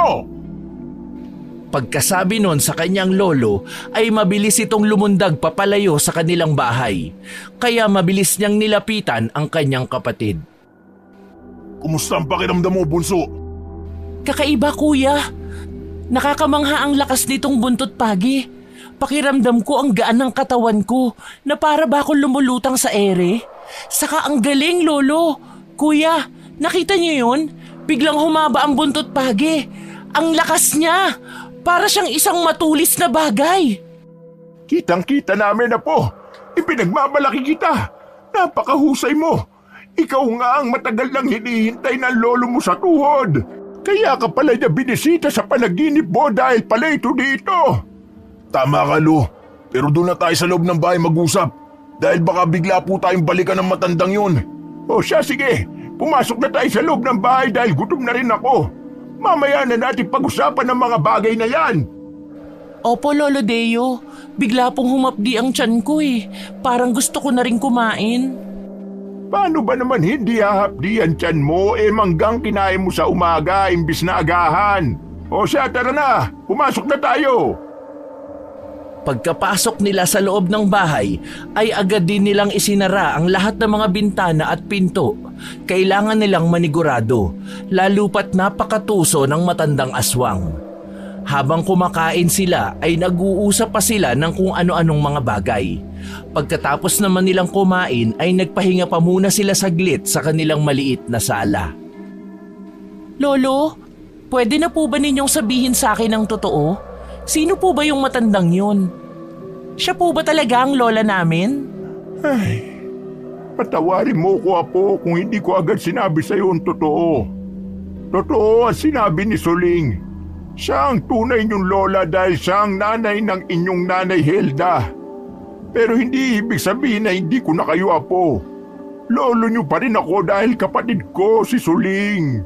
Pagkasabi nun sa kanyang lolo ay mabilis itong lumundag papalayo sa kanilang bahay. Kaya mabilis niyang nilapitan ang kanyang kapatid. Kumusta ang pakiramdam mo, Bunso? Kakaiba kuya. Nakakamangha ang lakas nitong buntot pagi. Pakiramdam ko ang gaan ng katawan ko na para ba akong lumulutang sa ere. Saka ang galing, lolo. Kuya, nakita niyo yun? Biglang humaba ang buntot pagi. Ang lakas niya. Para siyang isang matulis na bagay. Kitang-kita namin na po. Ipinagmamalaki kita. Napakahusay mo. Ikaw nga ang matagal lang hinihintay ng lolo mo sa tuhod. Kaya ka pala niya binisita sa panaginip mo dahil pala ito dito. Tama ka, Lu. Pero doon na tayo sa loob ng bahay mag-usap. Dahil baka bigla po tayong balikan ng matandang yun. O siya, sige. Pumasok na tayo sa loob ng bahay dahil gutom na rin ako. Mamaya na natin pag-usapan ng mga bagay na yan. Opo, Lolo Deo. Bigla pong humapdi ang tiyan ko eh. Parang gusto ko na rin kumain. Paano ba naman hindi hahapdi ang tiyan mo manggang kinain mo sa umaga imbis na agahan? O siya, tara na! Pumasok na tayo! Pagkapasok nila sa loob ng bahay ay agad din nilang isinara ang lahat ng mga bintana at pinto. Kailangan nilang manigurado, lalo pat napakatuso ng matandang aswang. Habang kumakain sila ay nag-uusap pa sila ng kung ano-anong mga bagay. Pagkatapos naman nilang kumain ay nagpahinga pa muna sila saglit sa kanilang maliit na sala. Lolo, pwede na po ba ninyong sabihin sa akin ang totoo? Sino po ba yung matandang yun? Siya po ba talaga ang lola namin? Ay, patawarin mo ko, Apo, kung hindi ko agad sinabi sa iyo ang totoo. Totoo ang sinabi ni Suling. Siya ang tunay niyong lola dahil siya ang nanay ng inyong nanay Hilda. Pero hindi ibig sabihin na hindi ko na kayo apo. Lolo niyo pa rin ako dahil kapatid ko si Suling.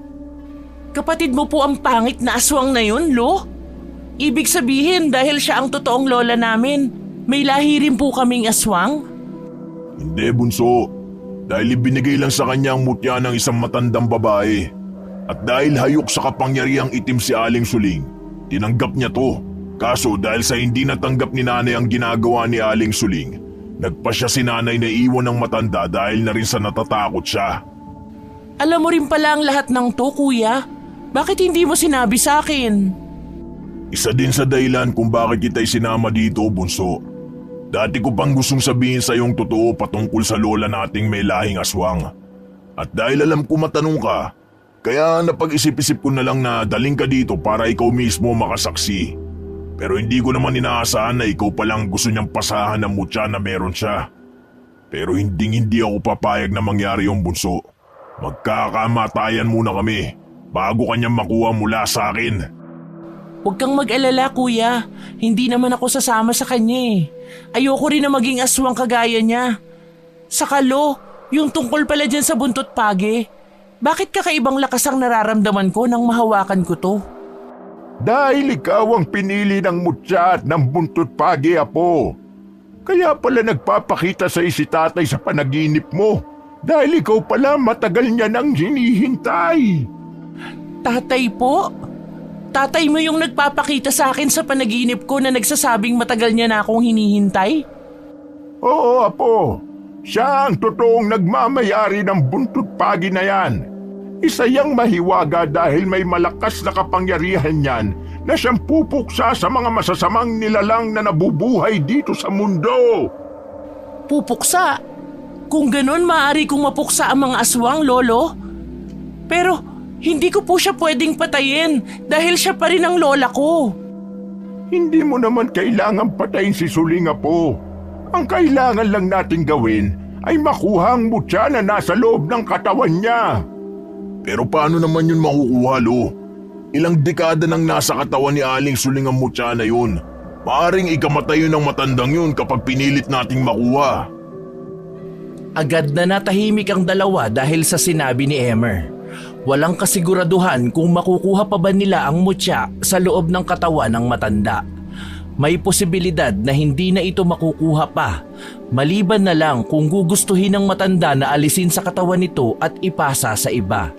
Kapatid mo po ang pangit na aswang na yun, Lo? Ibig sabihin dahil siya ang totoong lola namin, may lahi rin po kaming aswang? Hindi, bunso. Dahil ibinigay lang sa kanya ang mutya ng isang matandang babae. At dahil hayok sa kapangyarihang itim si Aling Suling, tinanggap niya to. Kaso dahil sa hindi natanggap ni nanay ang ginagawa ni Aling Suling, nagpa siya si nanay na iwan ng matanda dahil na rin sa natatakot siya. Alam mo rin pala ang lahat ng to, kuya. Bakit hindi mo sinabi sa akin? Isa din sa dahilan kung bakit kita'y sinama dito, bunso. Dati ko pang gustong sabihin sa iyong totoo patungkol sa lola nating may lahing aswang. At dahil alam ko matanong ka, kaya napag-isip-isip ko na lang na daling ka dito para ikaw mismo makasaksi. Pero hindi ko naman inaasahan na ikaw palang gusto niyang pasahan ng mutya na meron siya. Pero hindi ako papayag na mangyari yung bunso. Magkakamatayan muna kami bago kanyang makuha mula sa akin. Huwag kang mag-alala, kuya. Hindi naman ako sasama sa kanya eh. Ayoko rin na maging aswang kagaya niya. Saka Lo, yung tungkol pala dyan sa buntot pagi, bakit kakaibang lakas ang nararamdaman ko nang mahawakan ko to? Dahil ikaw ang pinili ng mutya at ng buntot pagi, Apo. Kaya pala nagpapakita sa si tatay sa panaginip mo. Dahil ikaw pala matagal niya nang hinihintay. Tatay po? Tatay mo yung nagpapakita sa akin sa panaginip ko na nagsasabing matagal niya na akong hinihintay? Oo, Apo. Siya ang totoong nagmamayari ng buntot pagi na yan. Isa yang mahiwaga dahil may malakas na kapangyarihan yan na siyang pupuksa sa mga masasamang nilalang na nabubuhay dito sa mundo. Pupuksa? Kung ganon, maaari kong mapuksa ang mga aswang, Lolo. Pero hindi ko po siya pwedeng patayin dahil siya pa rin ang lola ko. Hindi mo naman kailangan patayin si Suling, Apo. Ang kailangan lang natin gawin ay makuha ang mutya na nasa loob ng katawan niya. Pero paano naman yun makukuha, Lo? Ilang dekada nang nasa katawan ni Aling Suling ang mutya na yun. Maaring ikamatay yun ng matandang yun kapag pinilit nating makuha. Agad na natahimik ang dalawa dahil sa sinabi ni Emer. Walang kasiguraduhan kung makukuha pa ba nila ang mutya sa loob ng katawan ng matanda. May posibilidad na hindi na ito makukuha pa, maliban na lang kung gugustuhin ng matanda na alisin sa katawan nito at ipasa sa iba.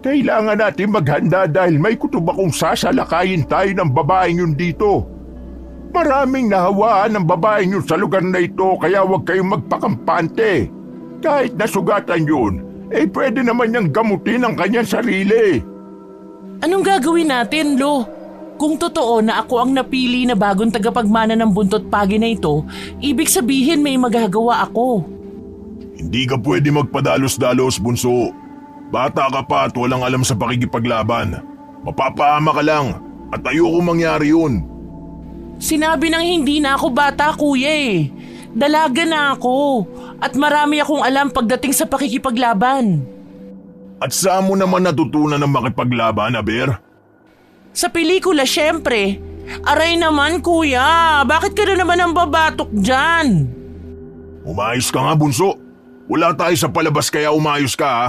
Kailangan natin maghanda dahil may kutob akong sasalakayin tayo ng babaeng yun dito. Maraming nahawaan ng babaeng yun sa lugar na ito kaya huwag kayong magpakampante. Kahit nasugatan yun, pwede naman niyang gamutin ang kanyang sarili. Anong gagawin natin, Lo? Kung totoo na ako ang napili na bagong tagapagmana ng buntot pagi na ito, ibig sabihin may magagawa ako. Hindi ka pwede magpadalos-dalos, bunso. Bata ka pa at walang alam sa pakikipaglaban. Mapapahama ka lang at ayoko mangyari yun. Sinabi nang hindi na ako bata, kuya eh. Dalaga na ako at marami akong alam pagdating sa pakikipaglaban. At saan mo naman natutunan ng makipaglaban, Aber? Sa pelikula, syempre. Aray naman, kuya. Bakit ka na naman ang babatok dyan? Umayos ka nga, bunso. Wala tayo sa palabas kaya umayos ka, ha?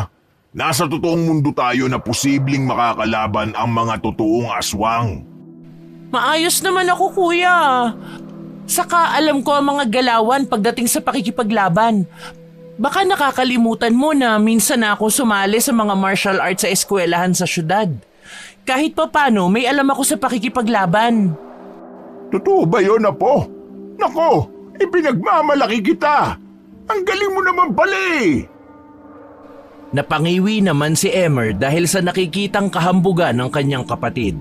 Nasa totoong mundo tayo na posibleng makakalaban ang mga totoong aswang. Maayos naman ako, kuya. Saka alam ko ang mga galawan pagdating sa pakikipaglaban. Baka nakakalimutan mo na minsan na ako sumali sa mga martial arts sa eskwelahan sa syudad. Kahit papano, may alam ako sa pakikipaglaban. Totoo ba yun, Apo? Nako, ipinagmamalaki kita. Ang galing mo naman pala eh. Napangiwi naman si Emer dahil sa nakikitang kahambugan ng kanyang kapatid.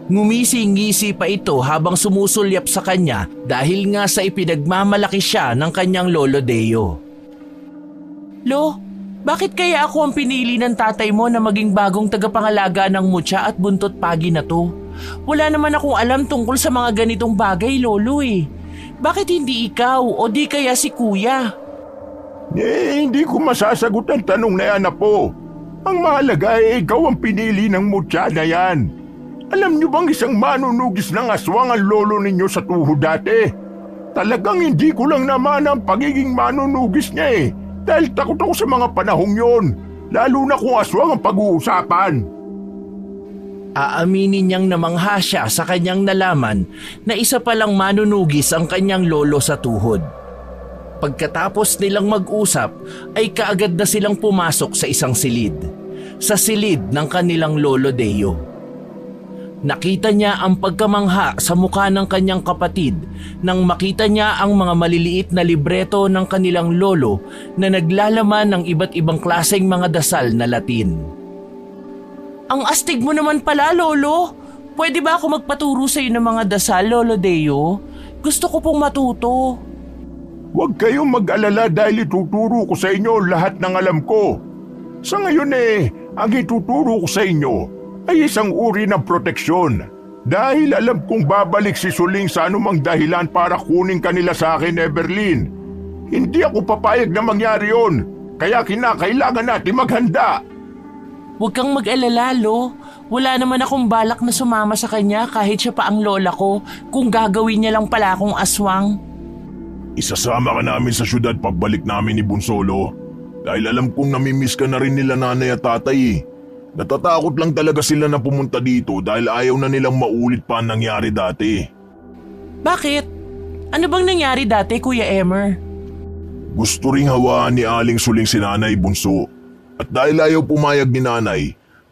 Ngumisi-ngisi pa ito habang sumusulyap sa kanya dahil nga sa ipinagmamalaki siya ng kanyang lolo Deo. Lo, bakit kaya ako ang pinili ng tatay mo na maging bagong tagapangalaga ng mutya at buntot pagi na to? Wala naman akong alam tungkol sa mga ganitong bagay, Lolo eh. Bakit hindi ikaw o di kaya si Kuya? Hindi ko masasagot ang tanong na yan, Apo. Ang mahalaga ay ikaw ang pinili ng mutya na yan. Alam niyo bang isang manunugis ng aswang ang lolo ninyo sa tuhod dati? Talagang hindi ko lang naman ang pagiging manunugis niya eh. Dahil takot ako sa mga panahong yon. Lalo na kung aswang ang pag-uusapan. Aaminin niyang namangha siya sa kanyang nalaman na isa palang manunugis ang kanyang lolo sa tuhod. Pagkatapos nilang mag-usap ay kaagad na silang pumasok sa isang silid. Sa silid ng kanilang lolo Deo. Nakita niya ang pagkamangha sa mukha ng kanyang kapatid nang makita niya ang mga maliliit na libreto ng kanilang lolo na naglalaman ng iba't ibang klaseng mga dasal na Latin. Ang astig mo naman pala, Lolo. Pwede ba ako magpaturo sa iyo ng mga dasal, Lolo Deo? Gusto ko pong matuto. Huwag kayong mag-alala dahil ituturo ko sa inyo lahat ng alam ko. Sa ngayon ang ituturo ko sa inyo ay isang uri ng proteksyon. Dahil alam kong babalik si Suling sa anumang dahilan para kunin kanila sa akin, Everlyn. Hindi ako papayag na mangyari yon, kaya kinakailangan natin maghanda. Huwag kang mag-alala, Lo. Wala naman akong balak na sumama sa kanya kahit siya pa ang lola ko kung gagawin niya lang pala akong aswang. Isasama ka namin sa syudad pagbalik namin ni Bunsolo. Dahil alam kong namimiss ka na rin nila nanay at tatay. Natatakot lang talaga sila na pumunta dito dahil ayaw na nilang maulit pa ang nangyari dati. Bakit? Ano bang nangyari dati, Kuya Emer? Gusto ring hawaan ni Aling Suling si Nanay Bunso. At dahil ayaw pumayag ni Nanay,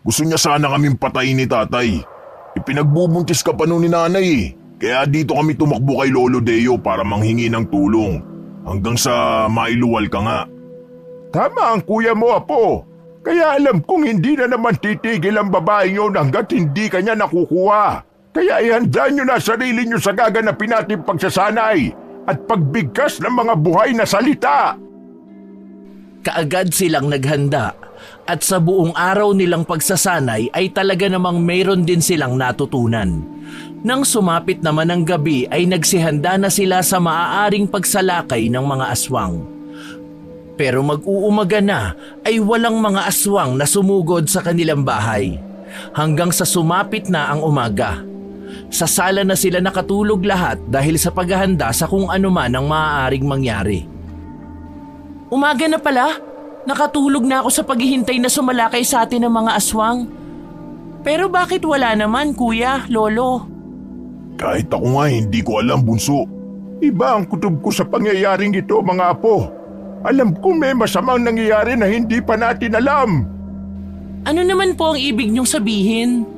gusto niya sana kaming patayin ni Tatay. Ipinagbubuntis ka pa nun ni Nanay eh. Kaya dito kami tumakbo kay Lolo Deo para manghingi ng tulong. Hanggang sa mailuwal ka nga. Tama ang kuya mo, Apo. Kaya alam kong hindi na naman titigil ang babae yun hanggat hindi kanya nakukuha. Kaya ihanda nyo na sarili nyo sa gaganapin natin pagsasanay at pagbigkas ng mga buhay na salita. Kaagad silang naghanda at sa buong araw nilang pagsasanay ay talaga namang mayroon din silang natutunan. Nang sumapit naman ang gabi ay nagsihanda na sila sa maaaring pagsalakay ng mga aswang. Pero mag-uumaga na ay walang mga aswang na sumugod sa kanilang bahay. Hanggang sa sumapit na ang umaga. Sa sala na sila nakatulog lahat dahil sa paghahanda sa kung ano man ang maaaring mangyari. Umaga na pala. Nakatulog na ako sa paghihintay na sumalakay sa atin ng mga aswang. Pero bakit wala naman, Kuya, Lolo? Kahit ako nga hindi ko alam, Bunso. Iba ang kutob ko sa pangyayaring ito, mga apo. Alam ko may masamang nangyayari na hindi pa natin alam. Ano naman po ang ibig niyong sabihin?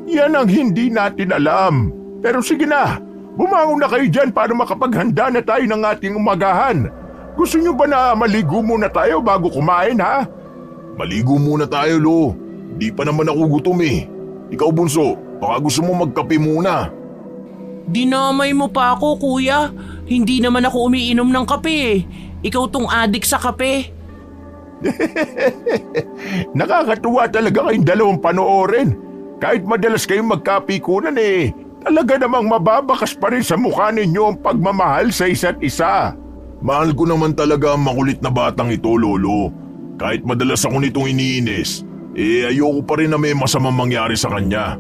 Yan ang hindi natin alam. Pero sige na, bumangon na kayo dyan para makapaghanda na tayo ng ating umagahan. Gusto niyo ba na maligo muna tayo bago kumain, ha? Maligo muna tayo, Lo. Di pa naman ako gutom eh. Ikaw, Bunso, baka gusto mo magkape muna. Dinamay mo pa ako, Kuya. Hindi naman ako umiinom ng kape eh. Ikaw tong adik sa kape. Nakakatuwa talaga kayong dalawang panoorin. Kahit madalas kayong magkapikunan eh, talaga namang mababakas pa rin sa mukha ninyo ang pagmamahal sa isa't isa. Mahal ko naman talaga ang makulit na batang ito, Lolo. Kahit madalas ako nitong iniinis, ayoko pa rin na may masamang mangyari sa kanya.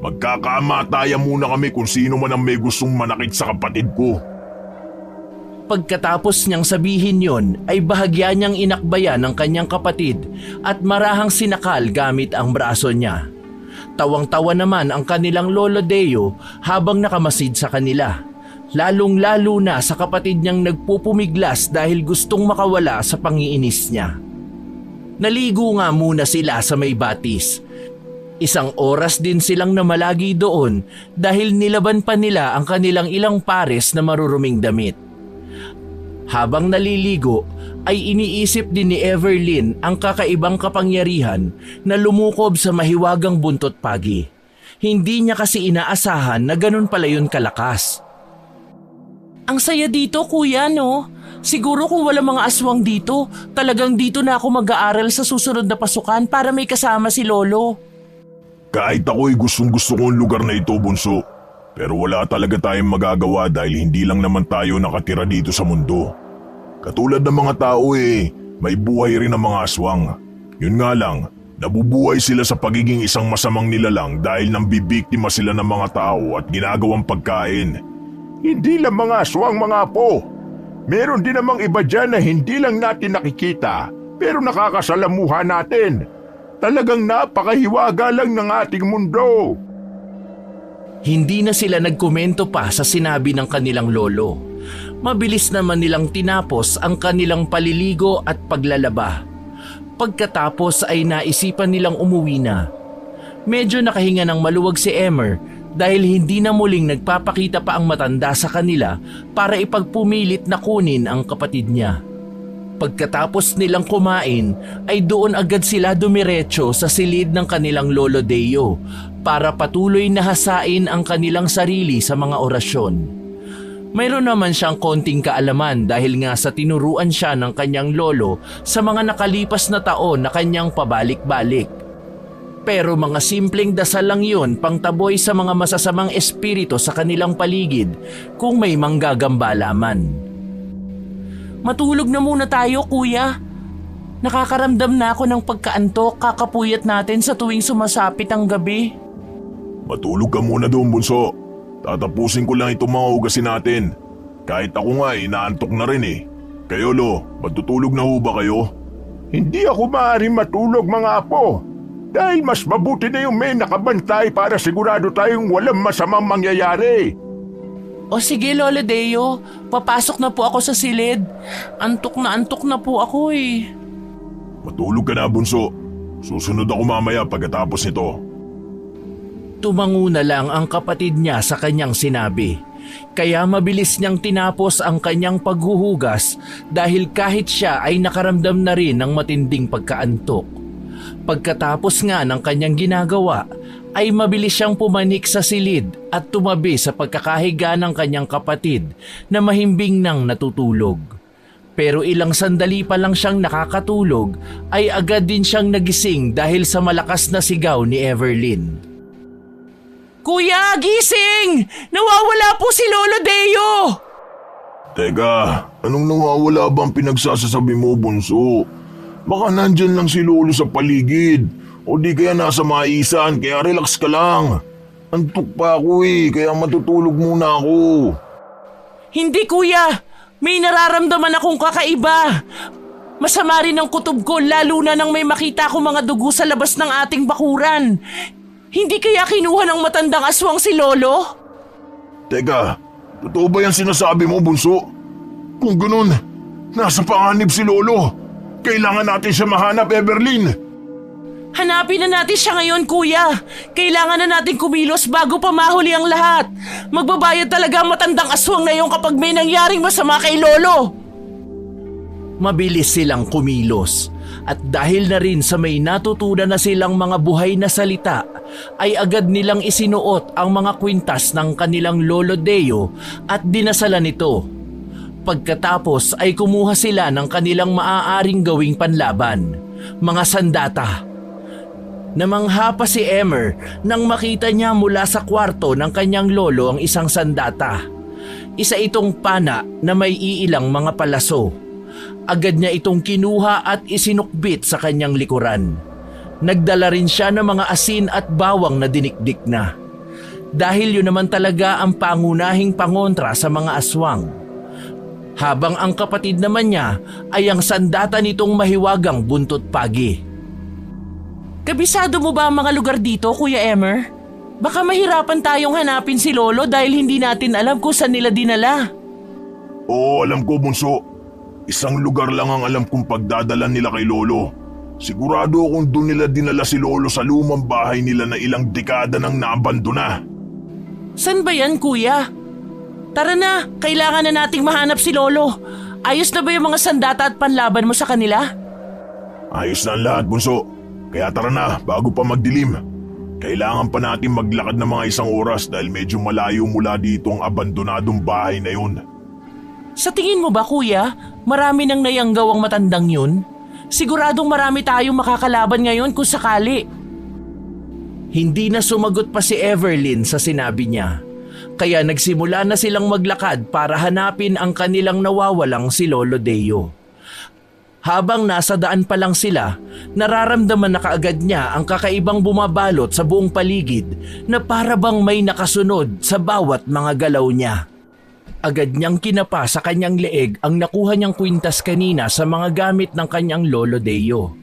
Magkakaamatayan muna kami kung sino man ang may gustong manakit sa kapatid ko. Pagkatapos niyang sabihin yon ay bahagya niyang inakbayan ng kanyang kapatid at marahang sinakal gamit ang braso niya. Tawang-tawa naman ang kanilang Lolo Deo habang nakamasid sa kanila. lalong-lalo na sa kapatid niyang nagpupumiglas dahil gustong makawala sa pangiinis niya. Naligo nga muna sila sa may batis. Isang oras din silang namalagi doon dahil nilaban pa nila ang kanilang ilang pares na maruruming damit. Habang naliligo ay iniisip din ni Everlyn ang kakaibang kapangyarihan na lumukob sa mahiwagang buntot pagi. Hindi niya kasi inaasahan na ganun pala yun kalakas. Ang saya dito, kuya, no? Siguro kung wala mga aswang dito, talagang dito na ako mag-aaral sa susunod na pasukan para may kasama si Lolo. Kahit ako'y gustong-gusto kong lugar na ito, Bunso. Pero wala talaga tayong magagawa dahil hindi lang naman tayo nakatira dito sa mundo. Katulad ng mga tao may buhay rin ang mga aswang. Yun nga lang, nabubuhay sila sa pagiging isang masamang nilalang dahil nang bibiktima sila ng mga tao at ginagawang pagkain. Hindi lang mga aswang, mga apo. Meron din namang iba dyan na hindi lang natin nakikita pero nakakasalamuha natin. Talagang napakahiwaga lang ng ating mundo. Hindi na sila nagkomento pa sa sinabi ng kanilang lolo. Mabilis naman nilang tinapos ang kanilang paliligo at paglalaba. Pagkatapos ay naisipan nilang umuwi na. Medyo nakahinga ng maluwag si Emer dahil hindi na muling nagpapakita pa ang matanda sa kanila para ipagpumilit na kunin ang kapatid niya. Pagkatapos nilang kumain ay doon agad sila dumiretso sa silid ng kanilang lolo Deo para patuloy na hasain ang kanilang sarili sa mga orasyon. Mayroon naman siyang konting kaalaman dahil nga sa tinuruan siya ng kanyang lolo sa mga nakalipas na taon na kanyang pabalik-balik. Pero mga simpleng dasal lang yun pangtaboy sa mga masasamang espiritu sa kanilang paligid kung may manggagambala man. Matulog na muna tayo, kuya. Nakakaramdam na ako ng pagkaantok kakapuyat natin sa tuwing sumasapit ang gabi. Matulog ka muna doon, Bunso. Tatapusin ko lang itong mga hugasin natin. Kahit ako nga inaantok na rin Kayo, Lo, matutulog na ho ba kayo? Hindi ako maaaring matulog, mga apo. Dahil mas mabuti na yung may nakabantay para sigurado tayong walang masamang mangyayari. O sige, Lolo Deo, papasok na po ako sa silid. Antok na po ako Matulog ka na, Bunso. Susunod ako mamaya pagkatapos nito. Tumango na lang ang kapatid niya sa kanyang sinabi. Kaya mabilis niyang tinapos ang kanyang paghuhugas dahil kahit siya ay nakaramdam na rin ng matinding pagkaantok. Pagkatapos nga ng kanyang ginagawa, ay mabilis siyang pumanik sa silid at tumabi sa pagkakahiga ng kanyang kapatid na mahimbing nang natutulog. Pero ilang sandali pa lang siyang nakakatulog ay agad din siyang nagising dahil sa malakas na sigaw ni Everlyn. Kuya, gising! Nawawala po si Lolo Deo! Teka, anong nawawala bang pinagsasasabi mo, Bunso? Baka nandyan lang si Lolo sa paligid o di kaya nasa maisan kaya relax ka lang. Antok pa ako kaya matutulog muna ako. Hindi, kuya! May nararamdaman akong kakaiba. Masama rin ang kutob ko lalo na nang may makita akong mga dugo sa labas ng ating bakuran. Hindi kaya kinuha ng matandang aswang si Lolo? Teka, totoo ba yan sinasabi mo, Bunso? Kung ganun, nasa panganib si Lolo. Kailangan natin siya mahanap, Everlyn. Hanapin na natin siya ngayon, kuya. Kailangan na natin kumilos bago pa mahuli ang lahat. Magbabayad talaga ang matandang aswang na yun kapag may nangyaring masama kay Lolo. Mabilis silang kumilos at dahil na rin sa may natutunan na silang mga buhay na salita, ay agad nilang isinuot ang mga kwintas ng kanilang lolo Deo at dinasalan ito. Pagkatapos ay kumuha sila ng kanilang maaaring gawing panlaban, mga sandata. Namangha pa si Emer nang makita niya mula sa kwarto ng kanyang lolo ang isang sandata. Isa itong pana na may iilang mga palaso. Agad niya itong kinuha at isinukbit sa kanyang likuran. Nagdala rin siya ng mga asin at bawang na dinikdik na. Dahil yun naman talaga ang pangunahing pangontra sa mga aswang. Habang ang kapatid naman niya ay ang sandata nitong mahiwagang buntot pagi. Kabisado mo ba ang mga lugar dito, Kuya Emer? Baka mahirapan tayong hanapin si Lolo dahil hindi natin alam kung saan nila dinala. Oo, alam ko, Bunso. Isang lugar lang ang alam kong pagdadala nila kay Lolo. Sigurado akong doon nila dinala si Lolo sa lumang bahay nila na ilang dekada nang naabandona. San ba yan, kuya? Tara na, kailangan na nating mahanap si Lolo. Ayos na ba yung mga sandata at panlaban mo sa kanila? Ayos na ang lahat, Bunso. Kaya tara na, bago pa magdilim. Kailangan pa natin maglakad ng mga 1 oras dahil medyo malayo mula dito ang abandonadong bahay na yun. Sa tingin mo ba, kuya, marami nang nayanggaw ang matandang yun? Siguradong marami tayong makakalaban ngayon kung sakali. Hindi na sumagot pa si Everlyn sa sinabi niya. Kaya nagsimula na silang maglakad para hanapin ang kanilang nawawalang si Lolo Deo. Habang nasa daan pa lang sila, nararamdaman na kaagad niya ang kakaibang bumabalot sa buong paligid na para bang may nakasunod sa bawat mga galaw niya. Agad niyang kinapa sa kanyang leeg ang nakuha niyang kwintas kanina sa mga gamit ng kanyang Lolo Deo.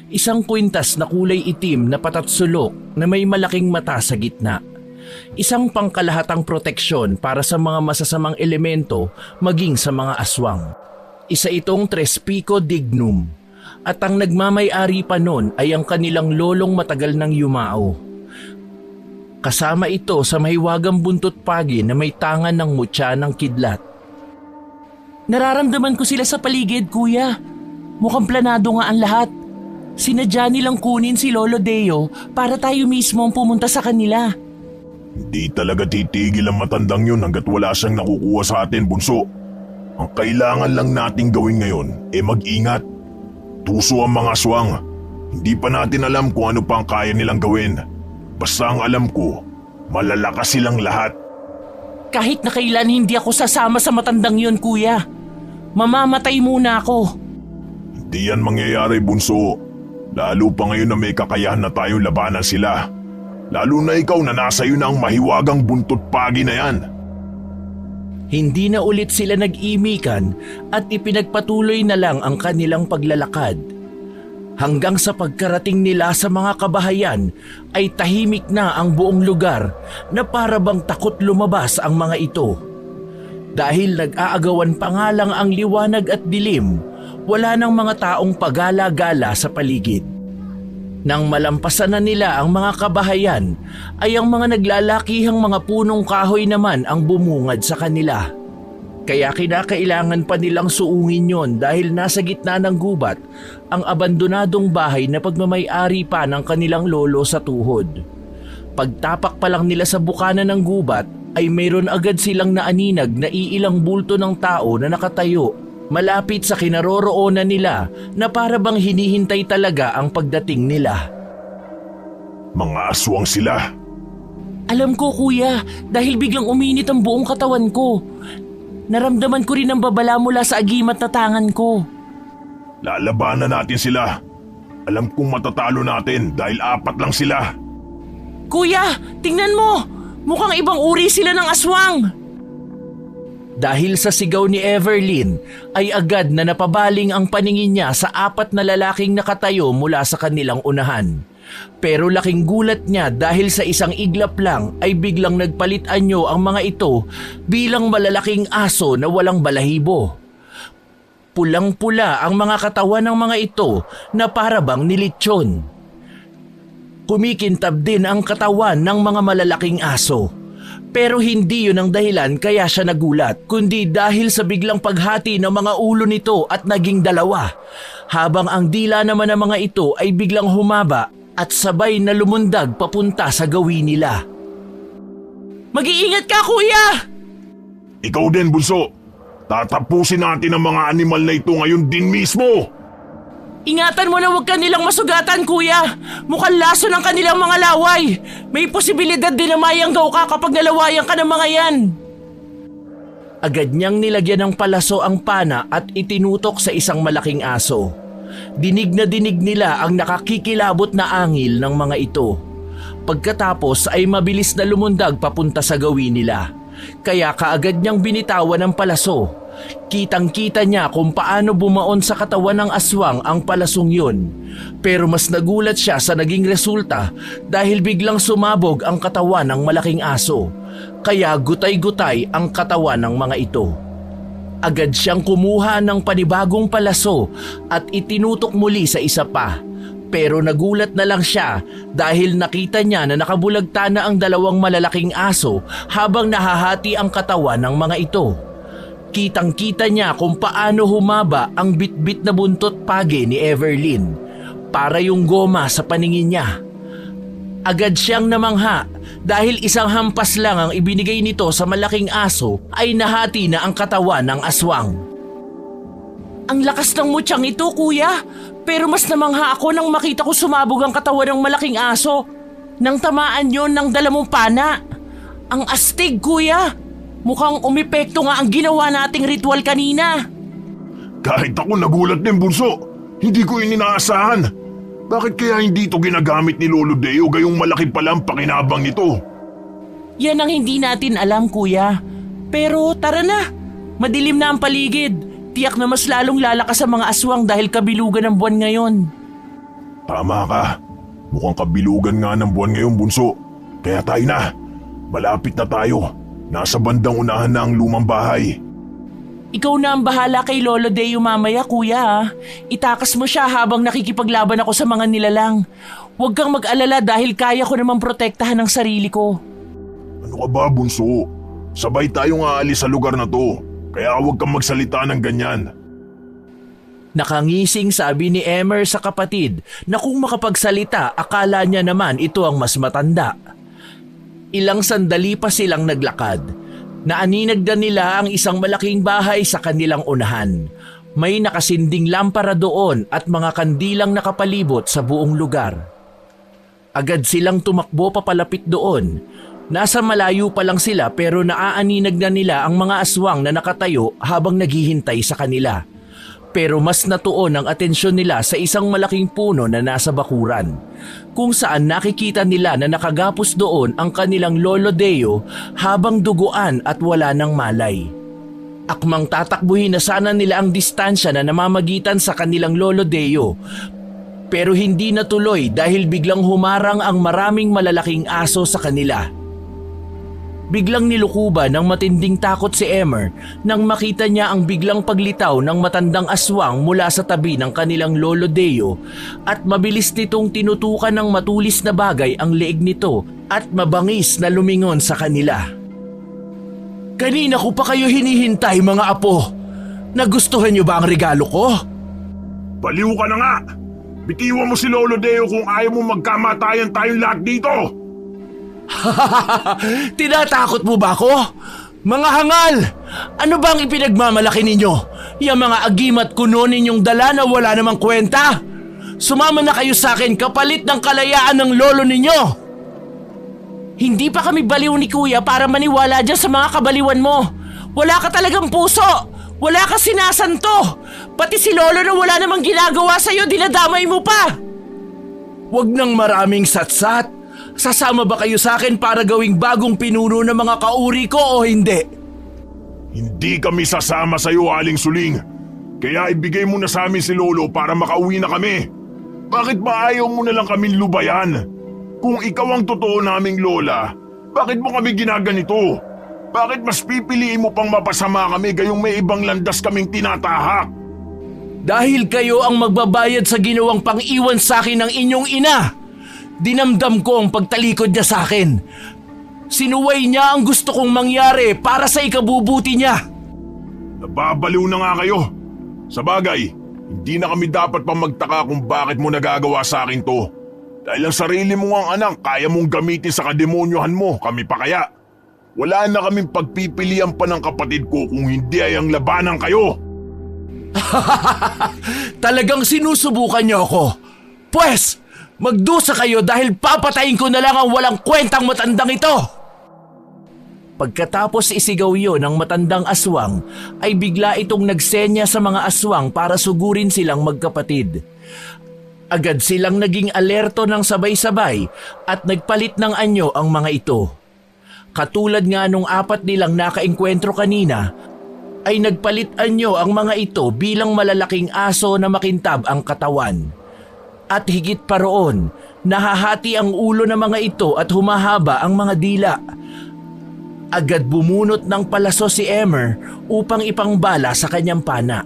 Isang kwintas na kulay itim na patatsulok na may malaking mata sa gitna. Isang pangkalahatang proteksyon para sa mga masasamang elemento maging sa mga aswang. Isa itong Tres Pico Dignum at ang nagmamay-ari pa nun ay ang kanilang lolong matagal ng yumao. Kasama ito sa mahiwagang buntot pagi na may tangan ng mutya ng kidlat. Nararamdaman ko sila sa paligid, kuya. Mukhang planado nga ang lahat. Sinadya nilang kunin si Lolo Deo para tayo mismo ang pumunta sa kanila. Hindi talaga titigil ang matandang yun hanggat wala siyang nakukuha sa atin, Bunso. Ang kailangan lang nating gawin ngayon ay mag-ingat. Tuso ang mga aswang. Hindi pa natin alam kung ano pa ang kaya nilang gawin. Basta ang alam ko, malalakas silang lahat. Kahit na kailan hindi ako sasama sa matandang yun, kuya. Mamamatay muna ako. Hindi yan mangyayari, Bunso. Lalo pa ngayon na may kakayahan na tayong labanan sila. Lalo na ikaw na nasa iyo na ang mahiwagang buntot pagi na yan. Hindi na ulit sila nag-imikan at ipinagpatuloy na lang ang kanilang paglalakad. Hanggang sa pagkarating nila sa mga kabahayan ay tahimik na ang buong lugar na para bang takot lumabas ang mga ito. Dahil nag-aagawan pa nga lang ang liwanag at dilim, wala nang mga taong pagala-gala sa paligid. Nang malampasan na nila ang mga kabahayan, ay ang mga naglalakihang mga punong kahoy naman ang bumungad sa kanila. Kaya kinakailangan pa nilang suungin yon dahil nasa gitna ng gubat ang abandonadong bahay na pagmamay-ari pa ng kanilang lolo sa tuhod. Pagtapak pa lang nila sa bukana ng gubat ay mayroon agad silang naaninag na iilang bulto ng tao na nakatayo malapit sa kinaroroonan nila na para bang hinihintay talaga ang pagdating nila. Mga aswang sila. Alam ko, kuya, dahil biglang uminit ang buong katawan ko. Naramdaman ko rin ang babala mula sa agimat na tangan ko. Lalabanan natin sila. Alam kong matatalo natin dahil 4 lang sila. Kuya, tingnan mo! Mukhang ibang uri sila ng aswang! Dahil sa sigaw ni Everlyn ay agad na napabaling ang paningin niya sa 4 na lalaking nakatayo mula sa kanilang unahan. Pero laking gulat niya dahil sa isang iglap lang ay biglang nagpalit anyo ang mga ito bilang malalaking aso na walang balahibo. Pulang-pula ang mga katawan ng mga ito na para bang nilitsyon. Kumikintab din ang katawan ng mga malalaking aso. Pero hindi yun ang dahilan kaya siya nagulat, kundi dahil sa biglang paghati ng mga ulo nito at naging 2, habang ang dila naman ng mga ito ay biglang humaba at sabay na lumundag papunta sa gawin nila. Mag-iingat ka, kuya! Ikaw din, Bunso. Tatapusin natin ang mga animal na ito ngayon din mismo. Ingatan mo na huwag kanilang masugatan, kuya. Mukhang laso ng kanilang mga laway. May posibilidad din na mayanggaw ka kapag nalawayan ka ng mga yan. Agad niyang nilagyan ng palaso ang pana at itinutok sa isang malaking aso. Dinig na dinig nila ang nakakikilabot na angil ng mga ito. Pagkatapos ay mabilis na lumundag papunta sa gawin nila. Kaya kaagad niyang binitawan ang palaso Kitang-kita niya kung paano bumaon sa katawan ng aswang ang palasong yun. Pero mas nagulat siya sa naging resulta dahil biglang sumabog ang katawan ng malaking aso. Kaya gutay-gutay ang katawan ng mga ito. Agad siyang kumuha ng panibagong palaso at itinutok muli sa isa pa. Pero nagulat na lang siya dahil nakita niya na nakabulagta na ang dalawang malalaking aso habang nahahati ang katawan ng mga ito. Kitang-kita niya kung paano humaba ang bitbit na buntot pagi ni Everlyn para yung goma sa paningin niya. Agad siyang namangha dahil isang hampas lang ang ibinigay nito sa malaking aso ay nahati na ang katawan ng aswang. Ang lakas ng mutyang ito, kuya. Pero mas namangha ako nang makita ko sumabog ang katawan ng malaking aso. Nang tamaan yon ng dalamong pana. Ang astig, kuya. Mukhang umepekto nga ang ginawa nating ritual kanina. Kahit ako nagulat din, Bunso. Hindi ko inaasahan. Bakit kaya hindi ito ginagamit ni Lolo Deo gayong malaki pala ang pakinabang nito? Yan ang hindi natin alam, kuya. Pero tara na. Madilim na ang paligid. Tiyak na mas lalong lalakas ang mga aswang dahil kabilugan ng buwan ngayon. Tama ka. Mukhang kabilugan nga ng buwan ngayon, Bunso. Kaya tayo na. Malapit na tayo. Nasa bandang unahan na ang lumang bahay. Ikaw na ang bahala kay Lolo Deo mamaya, kuya. Itakas mo siya habang nakikipaglaban ako sa mga nilalang. Huwag kang mag-alala dahil kaya ko namang protektahan ang sarili ko. Ano ka ba, Bunso? Sabay tayong aalis sa lugar na to. Kaya huwag kang magsalita ng ganyan. Nakangising sabi ni Emer sa kapatid na kung makapagsalita akala niya naman ito ang mas matanda. Ilang sandali pa silang naglakad. Naaninagdan nila ang isang malaking bahay sa kanilang unahan. May nakasinding lampara doon at mga kandilang nakapalibot sa buong lugar. Agad silang tumakbo papalapit doon. Nasa malayo pa lang sila pero naaaninag na nila ang mga aswang na nakatayo habang naghihintay sa kanila. Pero mas natuon ang atensyon nila sa isang malaking puno na nasa bakuran, kung saan nakikita nila na nakagapos doon ang kanilang Lolo Deo habang duguan at wala ng malay. Akmang tatakbuhin na sana nila ang distansya na namamagitan sa kanilang Lolo Deo, pero hindi natuloy dahil biglang humarang ang maraming malalaking aso sa kanila. Biglang nilukuban ng matinding takot si Emer nang makita niya ang biglang paglitaw ng matandang aswang mula sa tabi ng kanilang Lolo Deo at mabilis nitong tinutukan ng matulis na bagay ang leeg nito at mabangis na lumingon sa kanila. Kanina ko pa kayo hinihintay, mga apo. Nagustuhan niyo ba ang regalo ko? Baliw ka na nga! Bitiwan mo si Lolo Deo kung ayaw mo magkamatayan tayong lahat dito! Tinatakot mo ba ako? Mga hangal! Ano bang ipinagmamalaki ninyo? Yung mga agimat kuno ninyong dala na wala namang kwenta? Sumama na kayo sa akin kapalit ng kalayaan ng lolo ninyo! Hindi pa kami baliw ni kuya para maniwala dyan sa mga kabaliwan mo. Wala ka talagang puso! Wala ka sinasanto! Pati si lolo na wala namang ginagawa sa'yo, dinadamay mo pa! Huwag nang maraming satsat. Sasama ba kayo sa akin para gawing bagong pinuno ng mga kauri ko o hindi? Hindi kami sasama sa iyo, Aling Suling. Kaya ibigay mo na sa amin si Lolo para makauwi na kami. Bakit ba ayaw mo na lang kaming lubayan? Kung ikaw ang totoo naming lola, bakit mo kami ginaganito? Bakit mas pipiliin mo pang mapasama kami gayong may ibang landas kaming tinatahak? Dahil kayo ang magbabayad sa ginawang pang-iwan sa akin ng inyong ina. Dinamdam ko ang pagtalikod niya sa akin. Sinuway niya ang gusto kong mangyari para sa ikabubuti niya. Nababaliw na nga kayo. Sa bagay, hindi na kami dapat pang magtaka kung bakit mo nagagawa sa akin to. Dahil ang sarili mo ang anak, kaya mong gamitin sa kademonyohan mo, kami pa kaya. Wala na kaming pagpipilian pa ng kapatid ko kung hindi ay ang labanan kayo. Talagang sinusubukan niyo ako. Pwes, magdusa kayo dahil papatayin ko na lang ang walang kwentang matandang ito! Pagkatapos isigaw yon ng matandang aswang, ay bigla itong nagsenya sa mga aswang para sugurin silang magkapatid. Agad silang naging alerto ng sabay-sabay at nagpalit ng anyo ang mga ito. Katulad nga nung 4 nilang nakaengkwentro kanina, ay nagpalit anyo ang mga ito bilang malalaking aso na makintab ang katawan. At higit pa roon, nahahati ang ulo ng mga ito at humahaba ang mga dila. Agad bumunot ng palaso si Emmer upang ipangbala sa kanyang pana.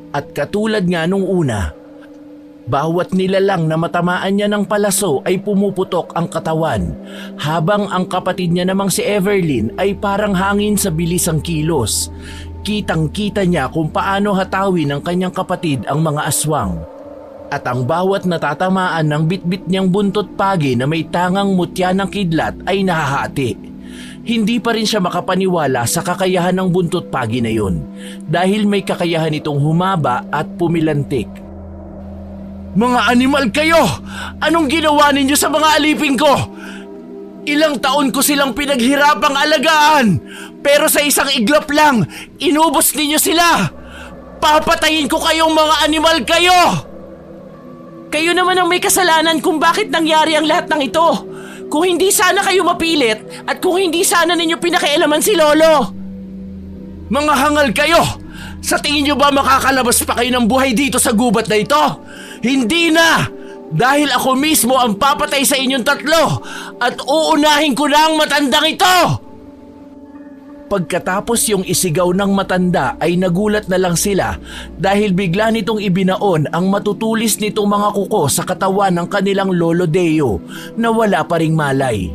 At katulad nga nung una, bawat nilalang na matamaan niya ng palaso ay pumuputok ang katawan, habang ang kapatid niya namang si Everlyn ay parang hangin sa bilis ang kilos. Kitang-kita niya kung paano hatawin ng kanyang kapatid ang mga aswang. At ang bawat natatamaan ng bitbit niyang buntot pagi na may tangang mutya ng kidlat ay nahahati. Hindi pa rin siya makapaniwala sa kakayahan ng buntot pagi na yun, dahil may kakayahan itong humaba at pumilantik. Mga animal kayo! Anong ginawa ninyo sa mga alipin ko? Ilang taon ko silang pinaghirapang alagaan, pero sa isang iglap lang, inubos ninyo sila! Papatayin ko kayong mga animal kayo! Kayo naman ang may kasalanan kung bakit nangyari ang lahat ng ito. Kung hindi sana kayo mapilit at kung hindi sana ninyo pinakialaman si Lolo. Mga hangal kayo! Sa tingin nyo ba makakalabas pa kayo ng buhay dito sa gubat na ito? Hindi na! Dahil ako mismo ang papatay sa inyong tatlo at uunahin ko na ang matandang ito! Pagkatapos yung isigaw ng matanda ay nagulat na lang sila dahil bigla nitong ibinaon ang matutulis nitong mga kuko sa katawan ng kanilang lolo Deo na wala pa ring malay.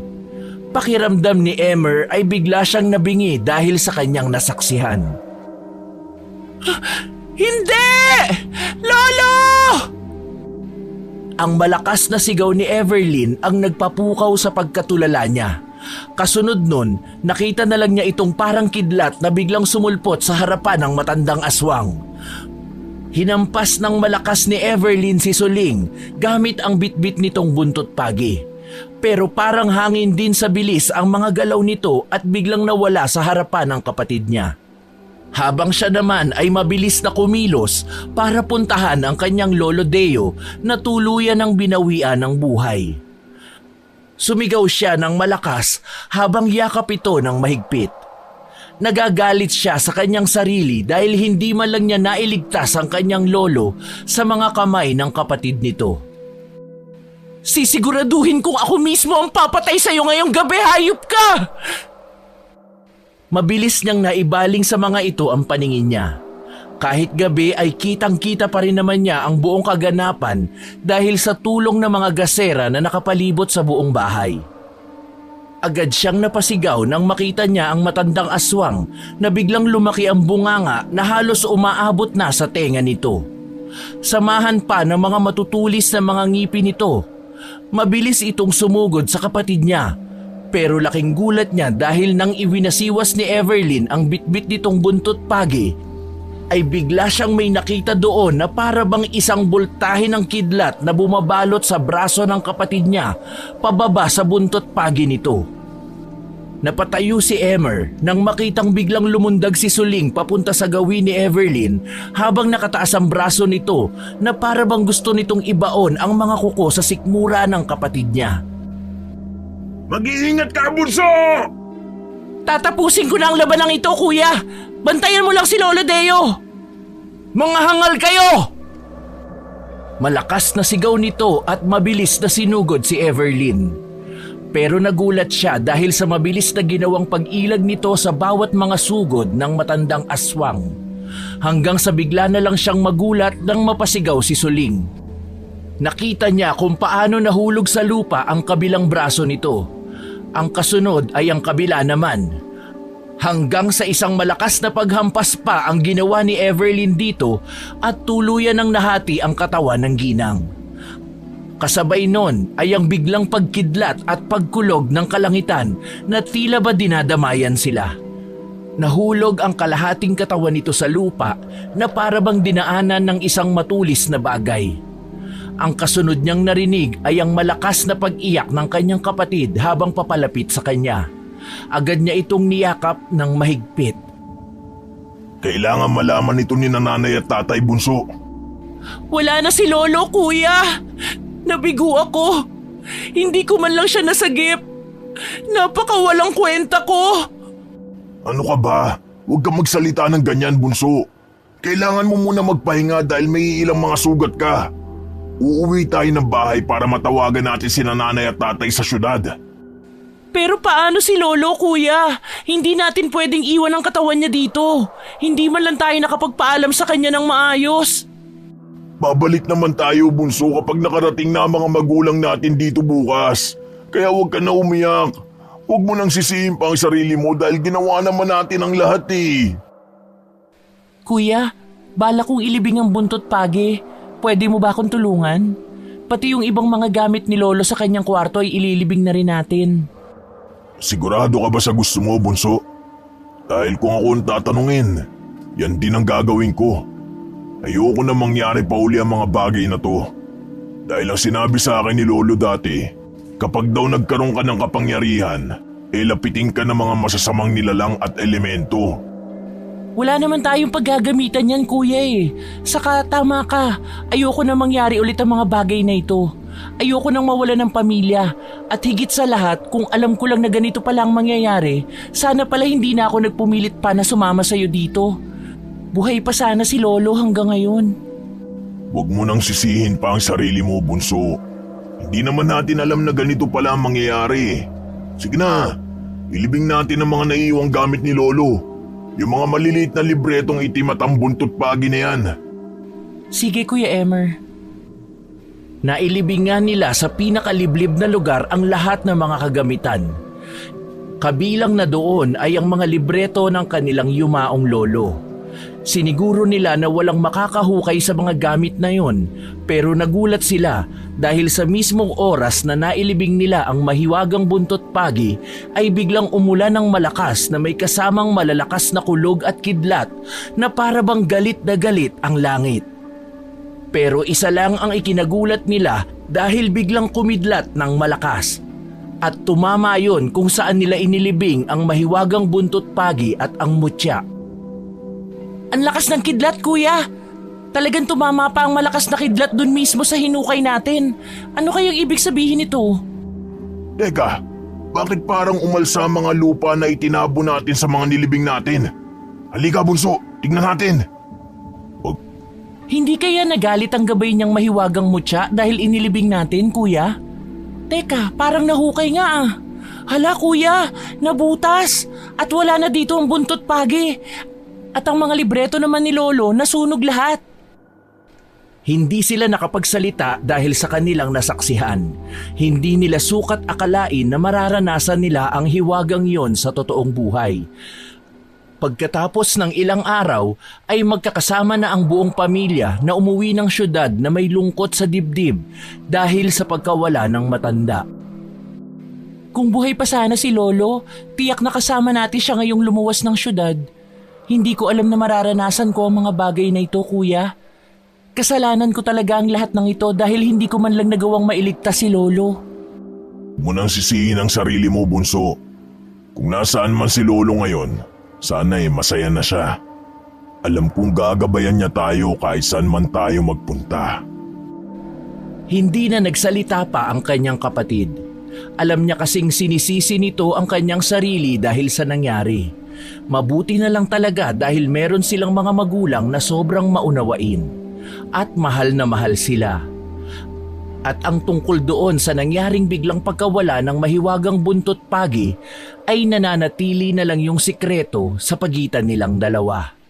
Pakiramdam ni Emmer ay bigla siyang nabingi dahil sa kanyang nasaksihan. Hindi! Lolo! Ang malakas na sigaw ni Everlyn ang nagpapukaw sa pagkatulala niya. Kasunod nun, nakita na lang niya itong parang kidlat na biglang sumulpot sa harapan ng matandang aswang. Hinampas ng malakas ni Everlyn si Suling gamit ang bitbit nitong buntot pagi. Pero parang hangin din sa bilis ang mga galaw nito at biglang nawala sa harapan ng kapatid niya. Habang siya naman ay mabilis na kumilos para puntahan ang kanyang lolo Deo na tuluyan ng binawian ng buhay. Sumigaw siya ng malakas habang yakap ito ng mahigpit. Nagagalit siya sa kanyang sarili dahil hindi man lang niya nailigtas ang kanyang lolo sa mga kamay ng kapatid nito. Sisiguraduhin kong ako mismo ang papatay sa iyo ngayong gabi, hayop ka! Mabilis niyang naibaling sa mga ito ang paningin niya. Kahit gabi ay kitang-kita pa rin naman niya ang buong kaganapan dahil sa tulong ng mga gasera na nakapalibot sa buong bahay. Agad siyang napasigaw nang makita niya ang matandang aswang na biglang lumaki ang bunganga na halos umaabot na sa tenga nito. Samahan pa ng mga matutulis na mga ngipin nito. Mabilis itong sumugod sa kapatid niya. Pero laking gulat niya dahil nang iwinasiwas ni Everlyn ang bitbit nitong buntot pagi, ay bigla siyang may nakita doon na para bang isang bultahe ng kidlat na bumabalot sa braso ng kapatid niya pababa sa buntot pagi nito. Napatayo si Emmer nang makitang biglang lumundag si Suling papunta sa gawin ni Everlyn habang nakataas ang braso nito na para bang gusto nitong ibaon ang mga kuko sa sikmura ng kapatid niya. Mag-iingat ka, bunso! Tatapusin ko na ang labanang ito, kuya. Bantayan mo lang si Lolo Deo. Mga hangal kayo! Malakas na sigaw nito at mabilis na sinugod si Everlyn. Pero nagulat siya dahil sa mabilis na ginawang pag-ilag nito sa bawat mga sugod ng matandang aswang. Hanggang sa bigla na lang siyang magulat nang mapasigaw si Suling. Nakita niya kung paano nahulog sa lupa ang kabilang braso nito. Ang kasunod ay ang kabila naman. Hanggang sa isang malakas na paghampas pa ang ginawa ni Everlyn dito at tuluyan ng nahati ang katawan ng ginang. Kasabay nun ay ang biglang pagkidlat at pagkulog ng kalangitan na tila ba dinadamayan sila. Nahulog ang kalahating katawan nito sa lupa na para bang dinaanan ng isang matulis na bagay. Ang kasunod niyang narinig ay ang malakas na pag-iyak ng kanyang kapatid habang papalapit sa kanya. Agad niya itong niyakap ng mahigpit. Kailangan malaman ito ni nanay at tatay, bunso. Wala na si Lolo, kuya. Nabigo ako. Hindi ko man lang siya nasagip. Napakawalang kwenta ko. Ano ka ba? Huwag kang magsalita ng ganyan, bunso. Kailangan mo muna magpahinga dahil may ilang mga sugat ka. Uuwi tayo ng bahay para matawagan natin si nanay at tatay sa syudad. Pero paano si Lolo, kuya? Hindi natin pwedeng iwan ang katawan niya dito. Hindi man lang tayo nakapagpaalam sa kanya ng maayos. Babalik naman tayo, bunso, kapag nakarating na ang mga magulang natin dito bukas. Kaya huwag ka na umiyak. Huwag mo nang sisihin pa ang sarili mo dahil ginawa naman natin ang lahat eh. Kuya, bala kong ilibing ang buntot pagi. Pwede mo ba akong tulungan? Pati yung ibang mga gamit ni Lolo sa kanyang kwarto ay ililibing na rin natin. Sigurado ka ba sa gusto mo, bunso? Dahil kung ako ang tatanungin, yan din ang gagawin ko. Ayoko na mangyari pa uli ang mga bagay na to. Dahil ang sinabi sa akin ni Lolo dati, kapag daw nagkaroon ka ng kapangyarihan, lapitin ka ng mga masasamang nilalang at elemento. Wala naman tayong paggagamitan yan, kuya eh. Saka tama ka, ayoko na mangyari ulit ang mga bagay na ito. Ayoko nang mawala ng pamilya. At higit sa lahat, kung alam ko lang na ganito pala ang mangyayari, sana pala hindi na ako nagpumilit pa na sumama sa'yo dito. Buhay pa sana si Lolo hanggang ngayon. Huwag mo nang sisihin pa ang sarili mo, bunso. Hindi naman natin alam na ganito pala ang mangyayari. Sige na, ilibing natin ang mga naiiwang gamit ni Lolo. Yung mga maliliit na libretong itim at ang buntot pagi na yan. Sige, Kuya Emer. Nailibing nga nila sa pinakaliblib na lugar ang lahat ng mga kagamitan. Kabilang na doon ay ang mga libreto ng kanilang yumaong lolo. Siniguro nila na walang makakahukay sa mga gamit na yon, pero nagulat sila dahil sa mismong oras na nailibing nila ang mahiwagang buntot pagi ay biglang umulan ng malakas na may kasamang malalakas na kulog at kidlat na para bang galit na galit ang langit. Pero isa lang ang ikinagulat nila dahil biglang kumidlat ng malakas. At tumama yon kung saan nila inilibing ang mahiwagang buntot pagi at ang mutya. Ang lakas ng kidlat, kuya. Talagang tumama pa ang malakas na kidlat dun mismo sa hinukay natin. Ano kayang ibig sabihin nito? Teka, bakit parang umalsa ang mga lupa na itinabo natin sa mga nilibing natin? Halika, bunso, tignan natin. Hindi kaya nagalit ang gabay niyang mahiwagang mutya dahil inilibing natin, kuya? Teka, parang nahukay nga ah. Hala kuya, nabutas. At wala na dito ang buntot pagi. At ang mga libreto naman ni Lolo nasunog lahat. Hindi sila nakapagsalita dahil sa kanilang nasaksihan. Hindi nila sukat akalain na mararanasan nila ang hiwagang yon sa totoong buhay. Pagkatapos ng ilang araw ay magkakasama na ang buong pamilya na umuwi ng syudad na may lungkot sa dibdib dahil sa pagkawala ng matanda. Kung buhay pa sana si Lolo, tiyak na kasama natin siya ngayong lumuwas ng syudad. Hindi ko alam na mararanasan ko ang mga bagay na ito, kuya. Kasalanan ko talaga ang lahat ng ito dahil hindi ko man lang nagawang mailigtas si Lolo. Huwag mo nang sisihin ang sarili mo, bunso. Kung nasaan man si Lolo ngayon, sana'y masaya na siya. Alam kong gagabayan niya tayo kahit saan man tayo magpunta. Hindi na nagsalita pa ang kanyang kapatid. Alam niya kasing sinisisi nito ang kanyang sarili dahil sa nangyari. Mabuti na lang talaga dahil meron silang mga magulang na sobrang maunawain at mahal na mahal sila. At ang tungkol doon sa nangyaring biglang pagkawala ng mahiwagang buntot pagi ay nananatili na lang yung sikreto sa pagitan nilang dalawa.